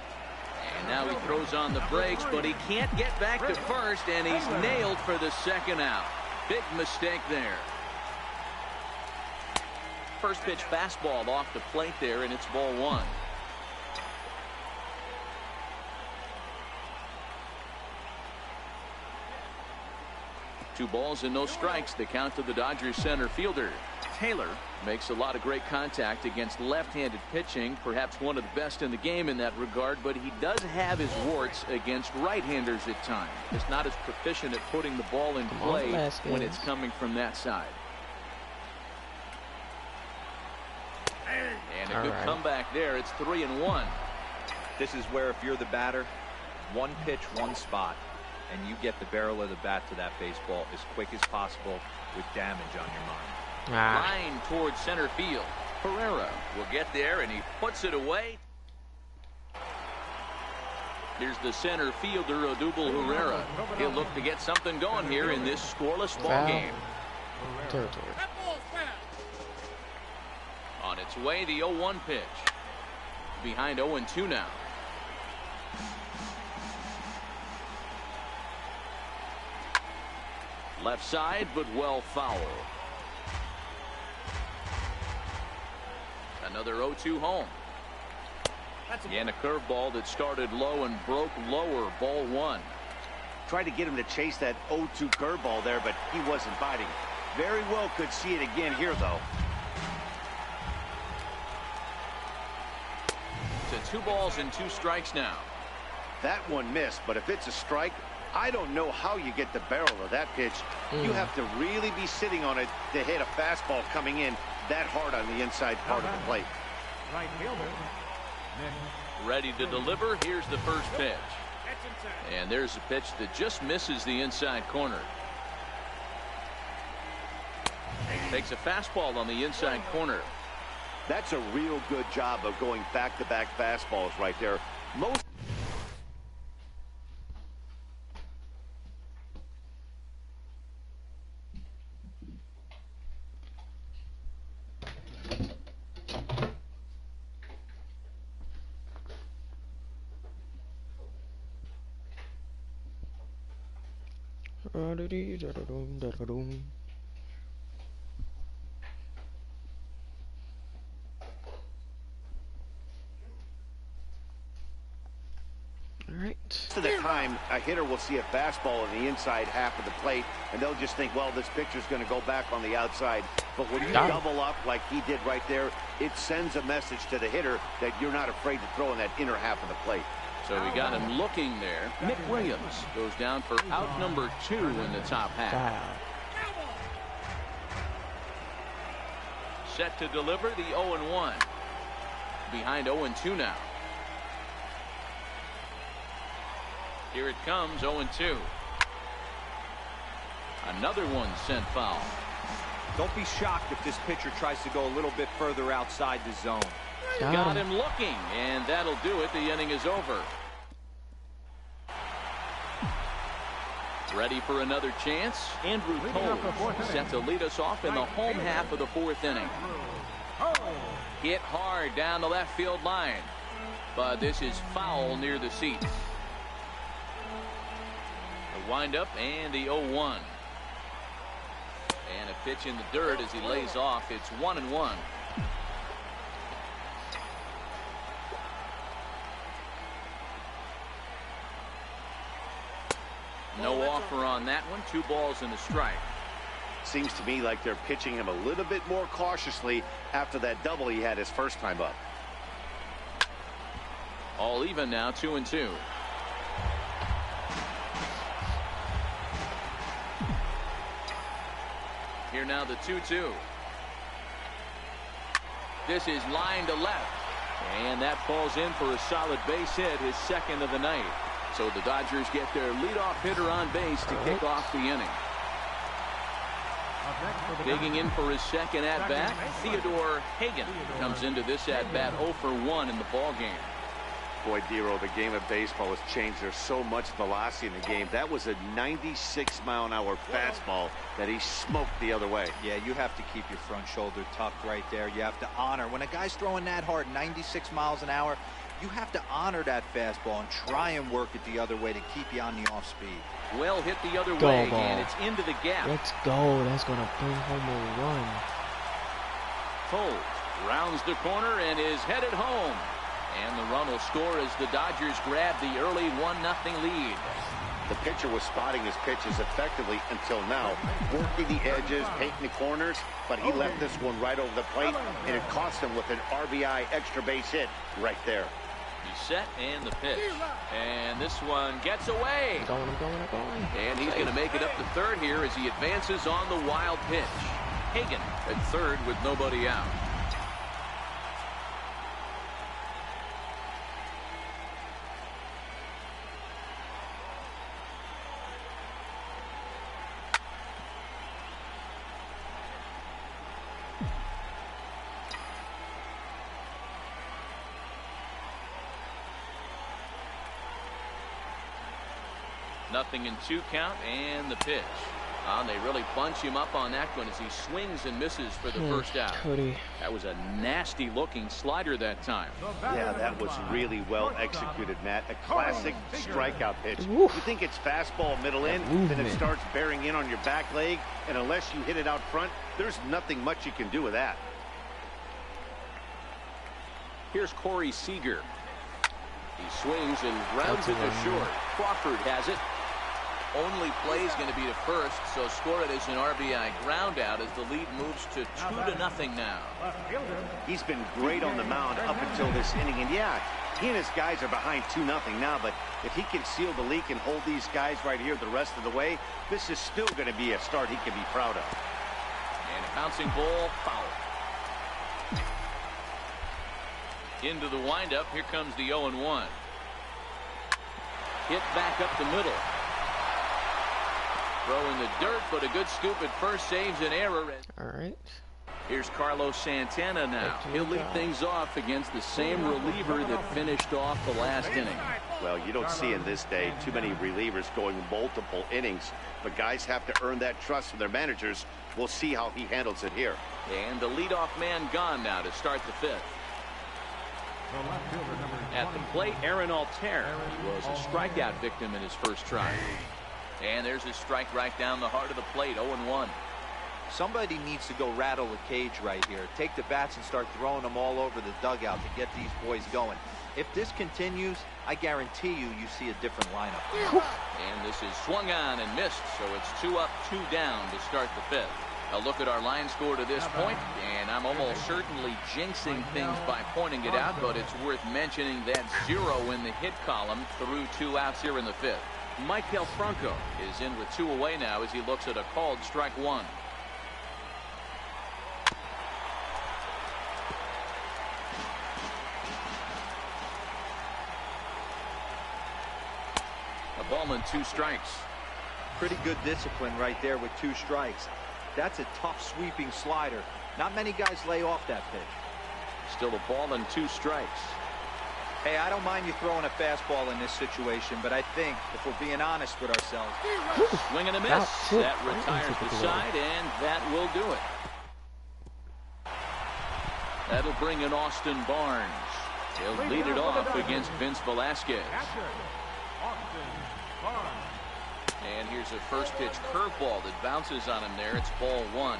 And now he throws on the brakes, but he can't get back to first, and he's nailed for the second out. Big mistake there. First pitch fastball off the plate there, and it's ball one. Two balls and no strikes. The count to the Dodgers center fielder. Taylor makes a lot of great contact against left-handed pitching, perhaps one of the best in the game in that regard, but he does have his warts against right-handers at times. He's not as proficient at putting the ball in play when it's coming from that side. And a good comeback there. It's 3-1. This is where, if you're the batter, one pitch, one spot, and you get the barrel of the bat to that baseball as quick as possible with damage on your mind. Line towards center field. Herrera will get there, and he puts it away. Here's the center fielder, Odubel Herrera. He'll look to get something going here in this scoreless ball game. Territory. On its way, the 0-1 pitch. Behind 0-2 now. Left side, but well foul. Another 0-2 home. And a curveball that started low and broke lower. Ball one. Tried to get him to chase that 0-2 curveball there, but he wasn't biting. Very well could see it again here, though. To 2 balls and 2 strikes now. That one missed, but if it's a strike, I don't know how you get the barrel of that pitch. You have to really be sitting on it to hit a fastball coming in that hard on the inside part of the plate. Right fielder. Ready to deliver. Here's the first pitch. And there's a pitch that just misses the inside corner. Takes a fastball on the inside corner. That's a real good job of going back-to-back fastballs right there. Most of the time, a hitter will see a fastball in the inside half of the plate, and they'll just think, well, this pitcher's going to go back on the outside. But when you double up like he did right there, it sends a message to the hitter that you're not afraid to throw in that inner half of the plate. So we got him looking there. Nick Williams goes down for out number 2 in the top half. Set to deliver the 0-1. Behind 0-2 now. Here it comes, 0-2. Another one sent foul. Don't be shocked if this pitcher tries to go a little bit further outside the zone. Got him looking, and that'll do it. The inning is over. Ready for another chance? Andrew Cole set to lead us off in the home half of the 4th inning. Hit hard down the left field line, but this is foul near the seats. The windup and the 0-1. And a pitch in the dirt as he lays off. It's 1-1. No offer on that one. 2 balls and a strike. Seems to me like they're pitching him a little bit more cautiously after that double he had his first time up. All even now, 2-2. Here now the 2-2. This is line to left. And that falls in for a solid base hit, his second of the night. So the Dodgers get their leadoff hitter on base to kick off the inning. Digging in for his second at-bat, Theodore Hagan comes into this at-bat 0 for 1 in the ballgame. Boy, Dero, the game of baseball has changed. There's so much velocity in the game. That was a 96-mile-an-hour fastball that he smoked the other way. Yeah, you have to keep your front shoulder tucked right there. You have to honor. When a guy's throwing that hard, 96 miles an hour, you have to honor that fastball and try and work it the other way to keep you on the off speed. Well hit the other Go way, ball. and it's into the gap. Let's go. That's going to bring home a run. Cole rounds the corner and is headed home. And the run will score as the Dodgers grab the early 1-0 lead. The pitcher was spotting his pitches effectively until now, working the edges, painting the corners, but he left this one right over the plate, and it cost him with an RBI extra base hit right there. He's set, and the pitch. And this one gets away. I'm going. And he's going to make it up to third here as he advances on the wild pitch. Hagan at third with nobody out. Nothing in 2 count, and the pitch. They really bunch him up on that one as he swings and misses for the first out. That was a nasty looking slider that time. Yeah, that was really well executed, Matt. A classic strikeout pitch. You think it's fastball middle in, then it starts bearing in on your back leg, and unless you hit it out front, there's nothing much you can do with that. Here's Corey Seager. He swings and grounds it to short. Crawford has it. Only play is going to be to first, so score it as an RBI ground out as the lead moves to 2-0 now. He's been great on the mound up until this inning, and yeah, he and his guys are behind 2-0 now, but if he can seal the leak and hold these guys right here the rest of the way, this is still going to be a start he can be proud of. And a bouncing ball, foul. Into the windup, here comes the 0-1. Hit back up the middle. Throw in the dirt, but a good scoop at first saves an error. All right. Here's Carlos Santana now. He'll lead things off against the same reliever that finished off the last inning. Well, you don't see in this day too many relievers going multiple innings, but guys have to earn that trust from their managers. We'll see how he handles it here. And the leadoff man gone now to start the 5th. At the plate, Aaron Altair. He was a strikeout victim in his first try. And there's his strike right down the heart of the plate, 0-1. Somebody needs to go rattle the cage right here. Take the bats and start throwing them all over the dugout to get these boys going. If this continues, I guarantee you see a different lineup. And this is swung on and missed, so it's 2 up, 2 down to start the 5th. A look at our line score to this point, and I'm almost certainly jinxing things by pointing it out, but it's worth mentioning that 0 in the hit column through 2 outs here in the 5th. Michael Franco is in with 2 away now as he looks at a called strike 1. A ball and 2 strikes. Pretty good discipline right there with 2 strikes. That's a tough sweeping slider. Not many guys lay off that pitch. Still a ball and 2 strikes. Hey, I don't mind you throwing a fastball in this situation, but I think if we're being honest with ourselves. Swing and a miss. That retires the side, and that will do it. That'll bring in Austin Barnes. He'll lead it off against Vince Velasquez. And here's a first pitch curveball that bounces on him there. It's ball 1.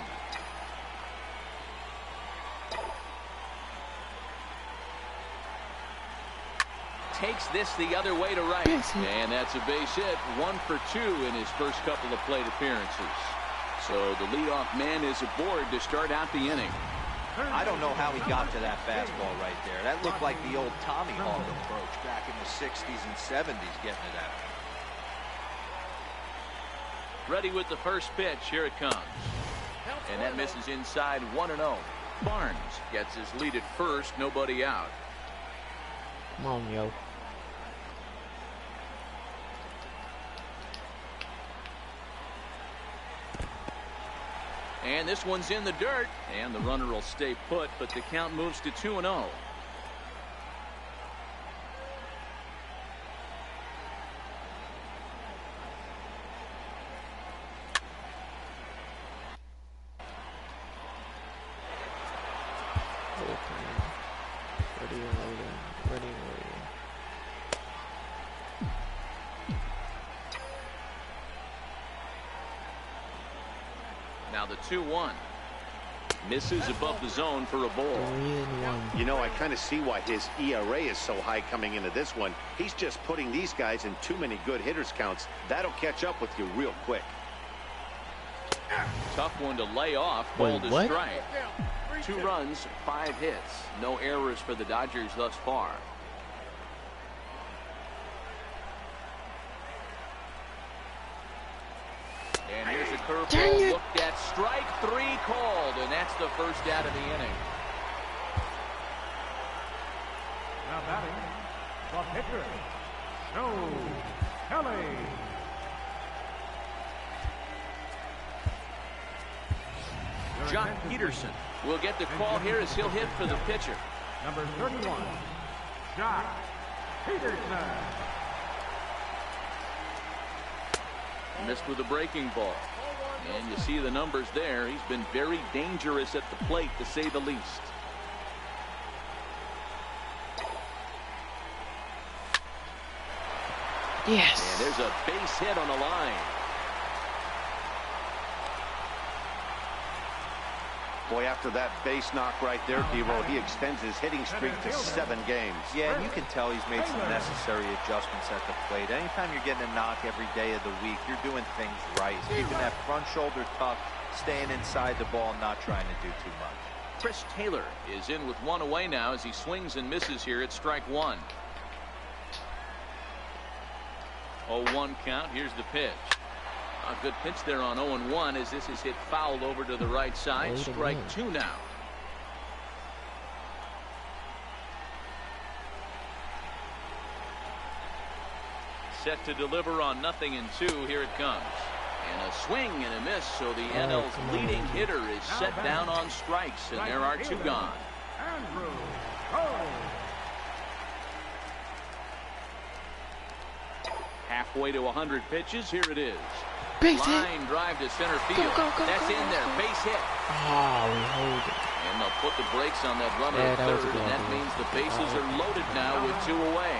Takes this the other way to right. And that's a base hit. 1 for 2 in his first couple of plate appearances. So the leadoff man is aboard to start out the inning. I don't know how he got to that fastball right there. That looked like the old Tommy Hawk approach back in the 60s and 70s getting it out. Ready with the first pitch. Here it comes. And that misses inside 1-0. Barnes gets his lead at first. Nobody out. Come on, yo. And this one's in the dirt. And the runner will stay put, but the count moves to 2-0. Now the 2-1. Misses above the zone for a ball. 3-1. You know, I kind of see why his ERA is so high coming into this one. He's just putting these guys in too many good hitters counts. That'll catch up with you real quick. Tough one to lay off. Ball to strike. 2 runs, 5 hits. No errors for the Dodgers thus far. And here's a curveball looked at. Strike 3 called, and that's the first out of the inning. Now batting, the pitcher, Joe Kelly. Jock Peterson will get the call here as he'll hit for the pitcher. Number 31, Jock Peterson. Missed with a breaking ball. And you see the numbers there. He's been very dangerous at the plate, to say the least. Yes. And there's a base hit on the line. Boy, after that base knock right there, Devo, he extends his hitting streak to 7 games. Yeah, and you can tell he's made some necessary adjustments at the plate. Anytime you're getting a knock every day of the week, you're doing things right. Keeping that front shoulder tucked, staying inside the ball, and not trying to do too much. Chris Taylor is in with 1 away now as he swings and misses here at strike 1. 0-1 count. Here's the pitch. A good pitch there on 0-1 as this is hit foul over to the right side. Strike 2 now. Set to deliver on 0-2. Here it comes. And a swing and a miss. So the NL's leading hitter is set down on strikes, and there are 2 gone. Andrew Cole. Halfway to 100 pitches. Here it is. Base hit. Line drive to center field. That's in there. Base hit. Oh, we hold it. And they'll put the brakes on that runner at third, and that means the bases are loaded now with 2 away.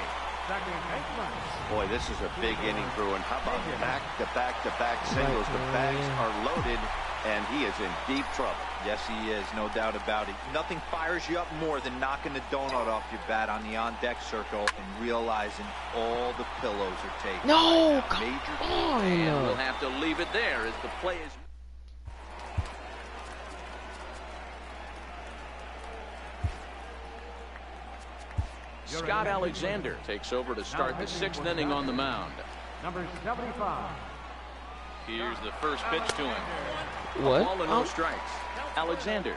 Boy, this is a big inning, Bruin. How about back-to-back-to-back singles? The bags are loaded, and he is in deep trouble. Yes, he is. No doubt about it. Nothing fires you up more than knocking the donut off your bat on the on-deck circle and realizing all the pillows are taken. No, right now. come on. And we'll have to leave it there as the play is. Scott Alexander takes over to start the 6th inning on the mound. Number 75. Here's the first pitch to him. What? A ball and no strikes. Alexander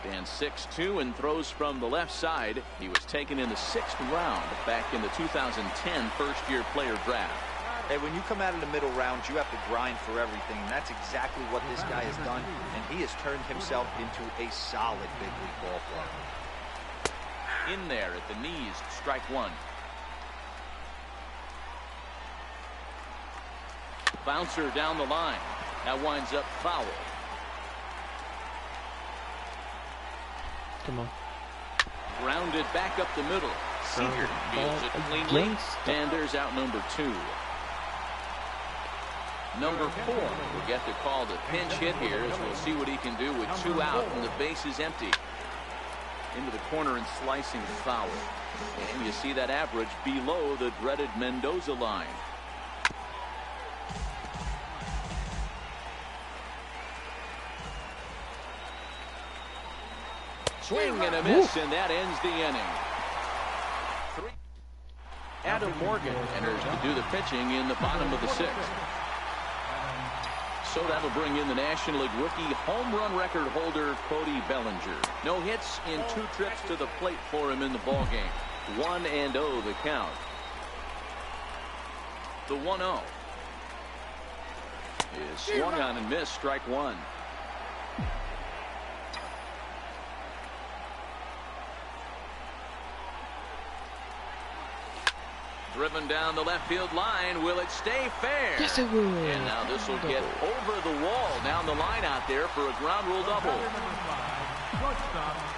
stands 6'2" and throws from the left side. He was taken in the 6th round back in the 2010 first-year player draft. Hey, when you come out of the middle rounds, you have to grind for everything, and that's exactly what this guy has done, and he has turned himself into a solid big league ball player. In there at the knees, strike 1. Bouncer down the line. That winds up foul. Come on. Grounded back up the middle. Seager fields it cleanly. And there's out number 2. Number 4 will get the call to pinch hit here as we'll see what he can do with 2 out and the base is empty. Into the corner and slicing foul. And you see that average below the dreaded Mendoza line. Swing and a miss, and that ends the inning. Adam Morgan enters to do the pitching in the bottom of the 6th. So that'll bring in the National League rookie home run record holder Cody Bellinger. No hits in 2 trips to the plate for him in the ballgame. 1-0 the count. The 1-0 is swung on and missed, strike 1. Driven down the left field line. Will it stay fair? Yes, it will. And now this will get over the wall down the line out there for a ground rule double.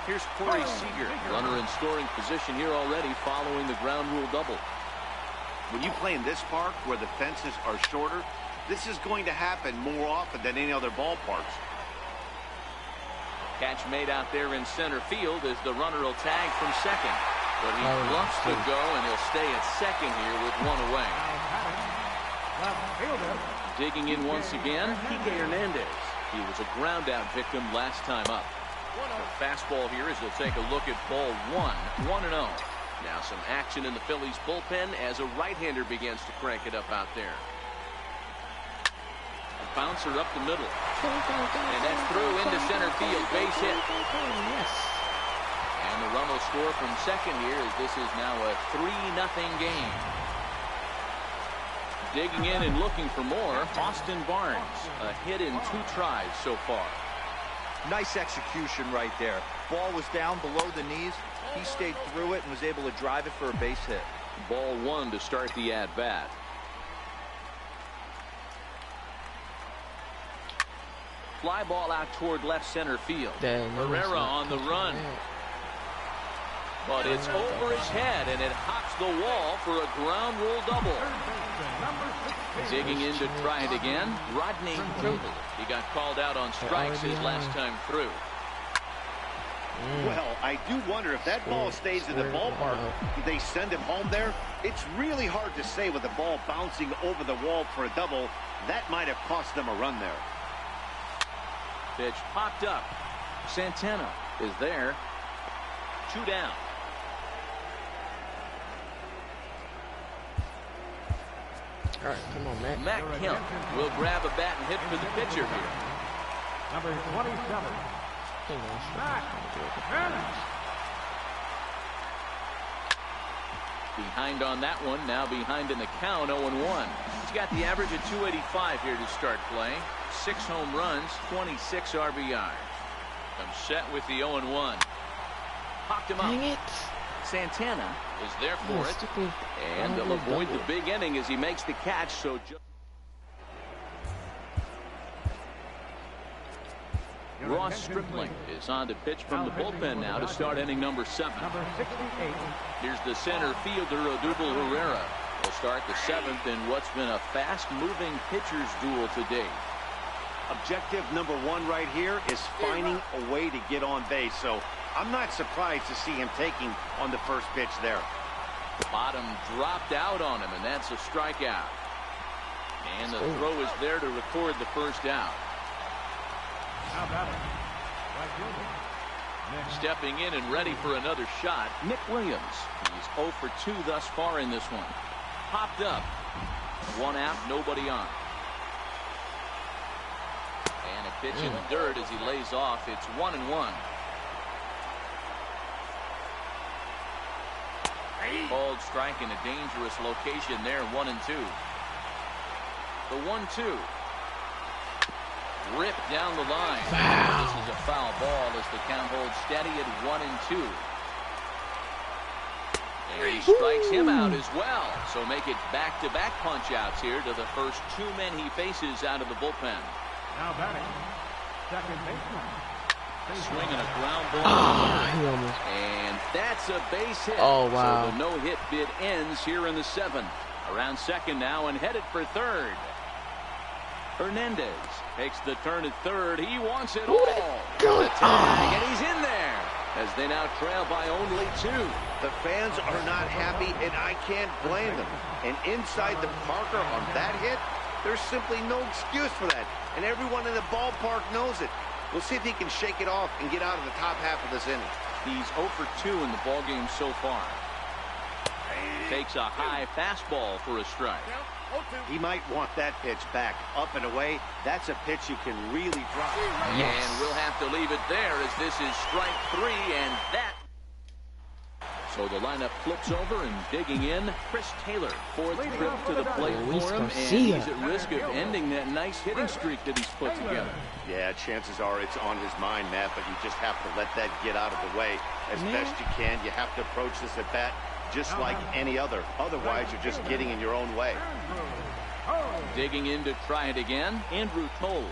Here's Corey Seager. Runner in scoring position here already following the ground rule double. When you play in this park where the fences are shorter, this is going to happen more often than any other ballparks. Catch made out there in center field as the runner will tag from second. But he bluffs to go, and he'll stay at second here with one away. Digging in once again, Kike Hernandez. He was a ground-out victim last time up. The fastball here as he'll take a look at ball 1-0. Now some action in the Phillies bullpen as a right-hander begins to crank it up out there. A bouncer up the middle. And that's through into center field. Base hit. Yes. And the run will score from second here as this is now a 3-0 game. Digging in and looking for more, Austin Barnes. A hit in 2 tries so far. Nice execution right there. Ball was down below the knees. He stayed through it and was able to drive it for a base hit. Ball 1 to start the at-bat. Fly ball out toward left center field. Herrera on the run. But it's over his head, and it hops the wall for a ground rule double. Digging in to try it again, Rodney Crowell. He got called out on strikes his last time through. Well, I do wonder if that ball stays in the ballpark, do they send him home there? It's really hard to say with the ball bouncing over the wall for a double. That might have cost them a run there. Pitch popped up. Santana is there. 2 down. All right, come on, Matt. Matt Kemp will grab a bat and hit for the pitcher here. Number 27. Behind on that one, now behind in the count, 0-1. He's got the average of 285 here to start play. 6 home runs, 26 RBI. I'm set with the 0-1. Popped him up. Dang it. Santana is there for it. And they'll avoid the big inning as he makes the catch. So Ross Stripling is on to pitch from the bullpen now to start inning number 7. Number 68. Here's the center fielder, Odubel Herrera. Will start the 7th in what's been a fast-moving pitchers duel today. Objective number 1 right here is finding a way to get on base. So I'm not surprised to see him taking on the first pitch there. Bottom dropped out on him, and that's a strikeout. And the throw is there to record the first out. How about it? Right fielder. Stepping in and ready for another shot, Nick Williams. He's 0 for 2 thus far in this one. Popped up. 1 out, nobody on. And a pitch in the dirt as he lays off. It's 1-1. Called strike in a dangerous location there, 1-2. The 1-2. Ripped down the line. Foul. This is a foul ball as the count holds steady at 1-2. And he strikes him out as well. So make it back-to-back punch-outs here to the first 2 men he faces out of the bullpen. Now batting, second baseman. Swinging a ground ball. And that's a base hit. Oh, wow. So the no-hit bid ends here in the 7th. Around second now and headed for third. Hernandez takes the turn at third. He wants it all. The tag, and he's in there as they now trail by only 2. The fans are not happy, and I can't blame them. And inside the Parker on that hit, there's simply no excuse for that. And everyone in the ballpark knows it. We'll see if he can shake it off and get out of the top half of this inning. He's 0 for 2 in the ballgame so far. Takes a high fastball for a strike. He might want that pitch back up and away. That's a pitch you can really drop. Yes. And we'll have to leave it there as this is strike 3, and that. So the lineup flips over and digging in. Chris Taylor, 4th trip to the plate for him, and he's at risk of ending that nice hitting streak that he's put together. Yeah, chances are it's on his mind, Matt, but you just have to let that get out of the way as best you can. You have to approach this at bat just like any other. Otherwise, you're just getting in your own way. Digging in to try it again, Andrew Toles.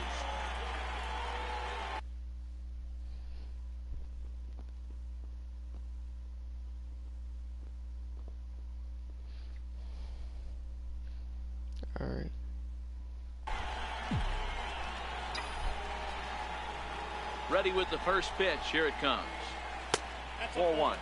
All right. Ready with the first pitch. Here it comes. 4-1.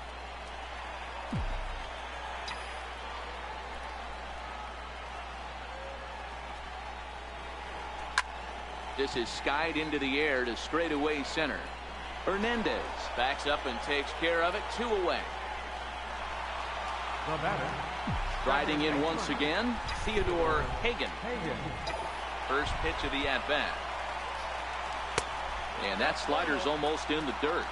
This is skied into the air to straightaway center. Hernandez backs up and takes care of it. 2 away. The batter. Riding in once again, Theodore Hagan. First pitch of the at-bat. And that slider's almost in the dirt.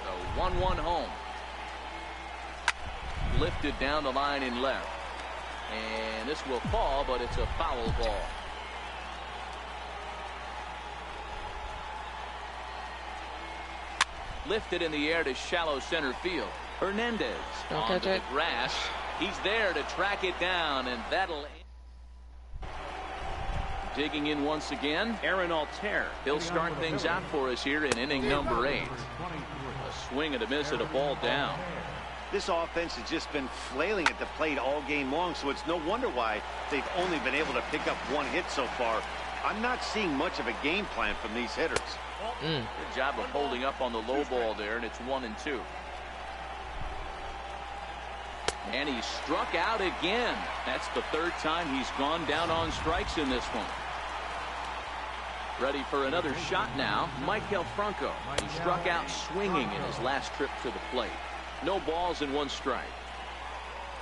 The 1-1 home. Lifted down the line in left. And this will fall, but it's a foul ball. Lifted in the air to shallow center field. Hernandez onto the grass. He's there to track it down, and that'll... Digging in once again, Aaron Altair. He'll start things out for us here in inning number 8. A swing and a miss at a ball down. This offense has just been flailing at the plate all game long, so it's no wonder why they've only been able to pick up 1 hit so far. I'm not seeing much of a game plan from these hitters. Good job of holding up on the low ball there, and it's 1-2. And he struck out again. That's the 3rd time he's gone down on strikes in this one. Ready for another shot now, Maikel Franco. He struck out swinging in his last trip to the plate. No balls and 1 strike.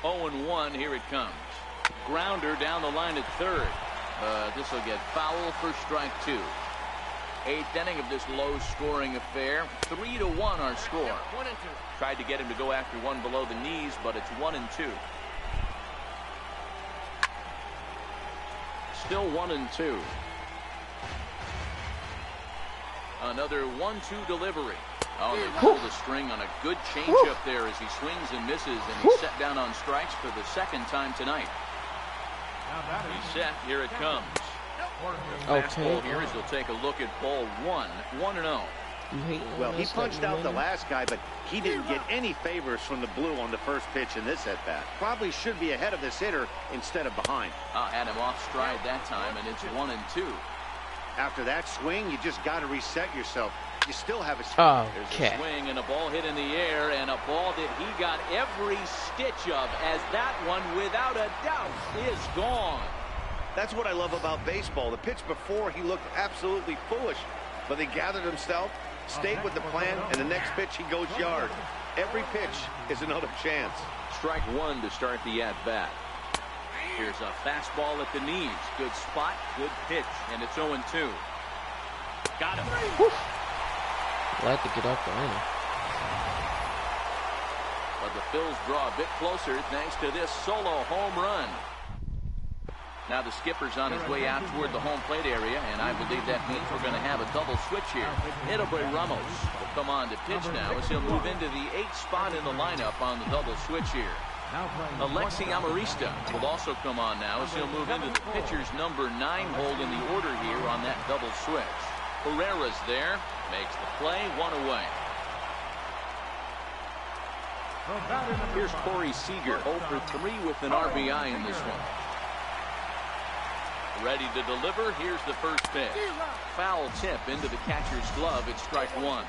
0-1, here it comes. Grounder down the line at 3rd. This will get foul for strike 2. 8th inning of this low-scoring affair. 3-1 our score. Tried to get him to go after one below the knees, but it's 1-2. Still 1-2. Another 1-2 delivery. Oh, they pulled the string on a good changeup there as he swings and misses, and he's set down on strikes for the 2nd time tonight. He's set. Here it comes. Fastball here as he'll take a look at ball 1. 1-0. Well, he punched out the last guy, but he didn't get any favors from the blue on the first pitch in this at-bat. Probably should be ahead of this hitter instead of behind. Had him off stride that time, and it's 1-2. After that swing, you just got to reset yourself. You still have a There's a swing and a ball hit in the air, and a ball that he got every stitch of, as that one, without a doubt, is gone. That's what I love about baseball. The pitch before, he looked absolutely foolish, but he gathered himself, stayed with the plan, and the next pitch he goes yard. Every pitch is another chance. Strike 1 to start the at-bat. Here's a fastball at the knees. Good spot, good pitch, and it's 0-2. Got him. Glad to get up there. But the Phils draw a bit closer thanks to this solo home run. Now the skipper's on his way out toward the home plate area, and I believe that means we're going to have a double switch here. Edilberto Ramos will come on to pitch now as he'll move into the 8th spot in the lineup on the double switch here. Alexi Amarista will also come on now as he'll move into the pitcher's number 9 hold in the order here on that double switch. Herrera's there, makes the play, 1 away. Here's Corey Seager, 0 for 3 with an RBI in this one. Ready to deliver. Here's the first pitch. Foul tip into the catcher's glove. It's strike 1.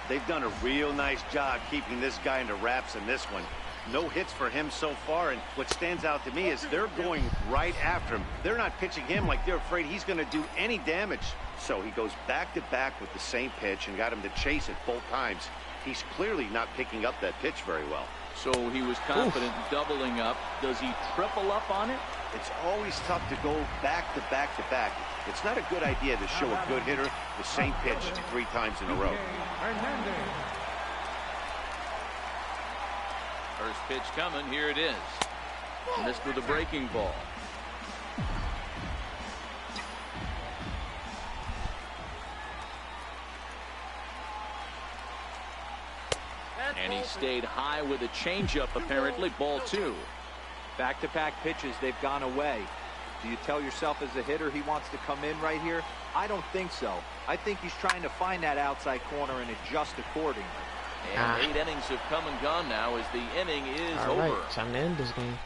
They've done a real nice job keeping this guy into wraps in this one. No hits for him so far, and what stands out to me is they're going right after him. They're not pitching him like they're afraid he's going to do any damage. So he goes back-to-back with the same pitch and got him to chase it both times. He's clearly not picking up that pitch very well. So he was confident doubling up. Does he triple up on it? It's always tough to go back-to-back-to-back. It's not a good idea to show a good hitter the same pitch 3 times in a row. First pitch coming. Here it is. Missed with a breaking ball. And he stayed high with a changeup, apparently. Ball 2. Back-to-back pitches, they've gone away. Do you tell yourself as a hitter he wants to come in right here? I don't think so. I think he's trying to find that outside corner and adjust accordingly. And 8 innings have come and gone now as the inning is All right, over. time to end this game.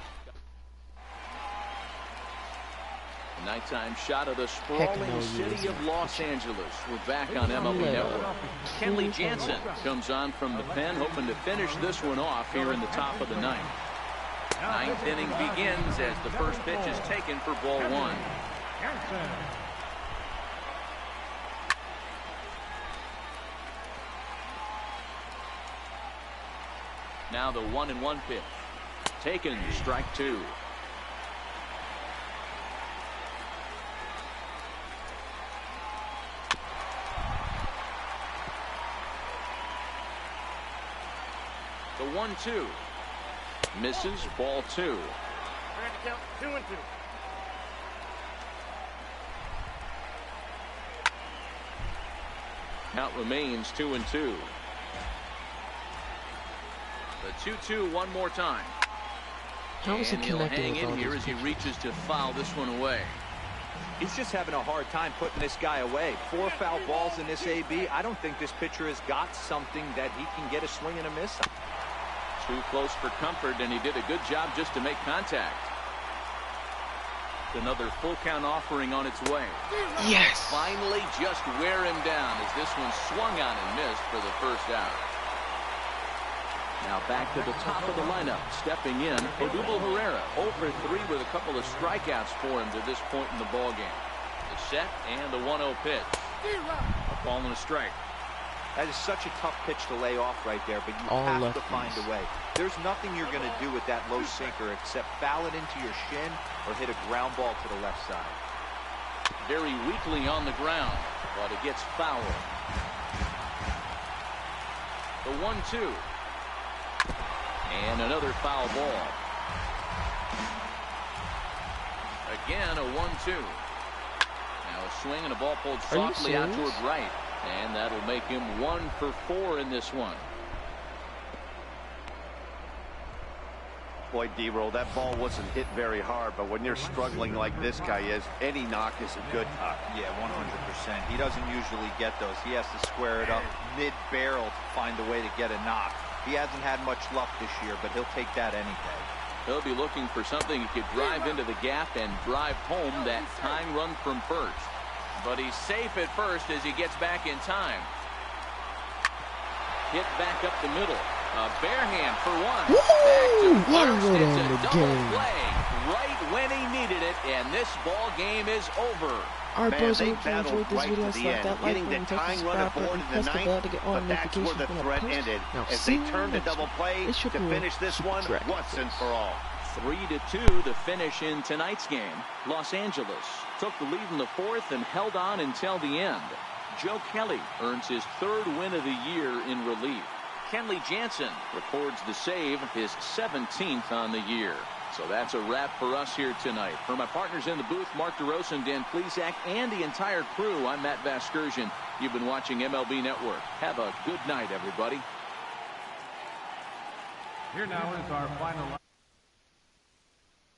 A nighttime shot of the sprawling city of Los Angeles. We're back on MLB Network. Kenley Jansen comes on from the pen, hoping to finish this one off here in the top of the ninth. Ninth inning begins as the first pitch is taken for ball 1. Now the 1-1 pitch. Taken, strike 2. The 1-2. Misses, ball 2. Count 2-2. Count remains 2-2. The 2-2 one more time. How is he And he'll connecting hang with all in here these as he pitches? reaches to foul this one away. He's just having a hard time putting this guy away. 4 foul balls in this AB. I don't think this pitcher has got something that he can get a swing and a miss on. Too close for comfort, and he did a good job just to make contact. Another full count offering on its way. Yes. Finally just wear him down as this one swung on and missed for the first out. Now back to the top of the lineup. Stepping in, Odubel Herrera, 0 for 3 with a couple of strikeouts for him to this point in the ballgame. The set and the 1-0 pitch. A ball and a strike. That is such a tough pitch to lay off right there, but you All have to lefties. find a way. There's nothing you're going to do with that low sinker except foul it into your shin or hit a ground ball to the left side. Very weakly on the ground, but it gets foul. The 1-2. And another foul ball. Again, a 1-2. Now a swing and a ball pulled softly out toward right. And that'll make him 1 for 4 in this one. Boy, D-Roll, that ball wasn't hit very hard, but when you're struggling like this guy is, any knock is a good knock. Yeah, 100%. He doesn't usually get those. He has to square it up mid-barrel to find a way to get a knock. He hasn't had much luck this year, but he'll take that any day. He'll be looking for something he could drive into the gap and drive home that tying run from first. But he's safe at first as he gets back in time. Hit back up the middle. A bare hand for 1. Back to first. It's a double play right when he needed it, and this ball game is over. Alright, Man, boys, I they hope you enjoyed battled this right video. to the Slap end, that like getting the button, take the tying run subscribe aboard button, in the press the bell ninth, to get all but that's where notifications the when I threat post. ended. Now, As see they you turned to next double time. play It's your to boy, finish this Super one Dragon once and Face. for all. 3-2 the finish in tonight's game. Los Angeles took the lead in the 4th and held on until the end. Joe Kelly earns his 3rd win of the year in relief. Kenley Jansen records the save, his 17th on the year. So that's a wrap for us here tonight. For my partners in the booth, Mark DeRosa and Dan Plesac, and the entire crew, I'm Matt Vasgersian. You've been watching MLB Network. Have a good night, everybody. Here now is our final.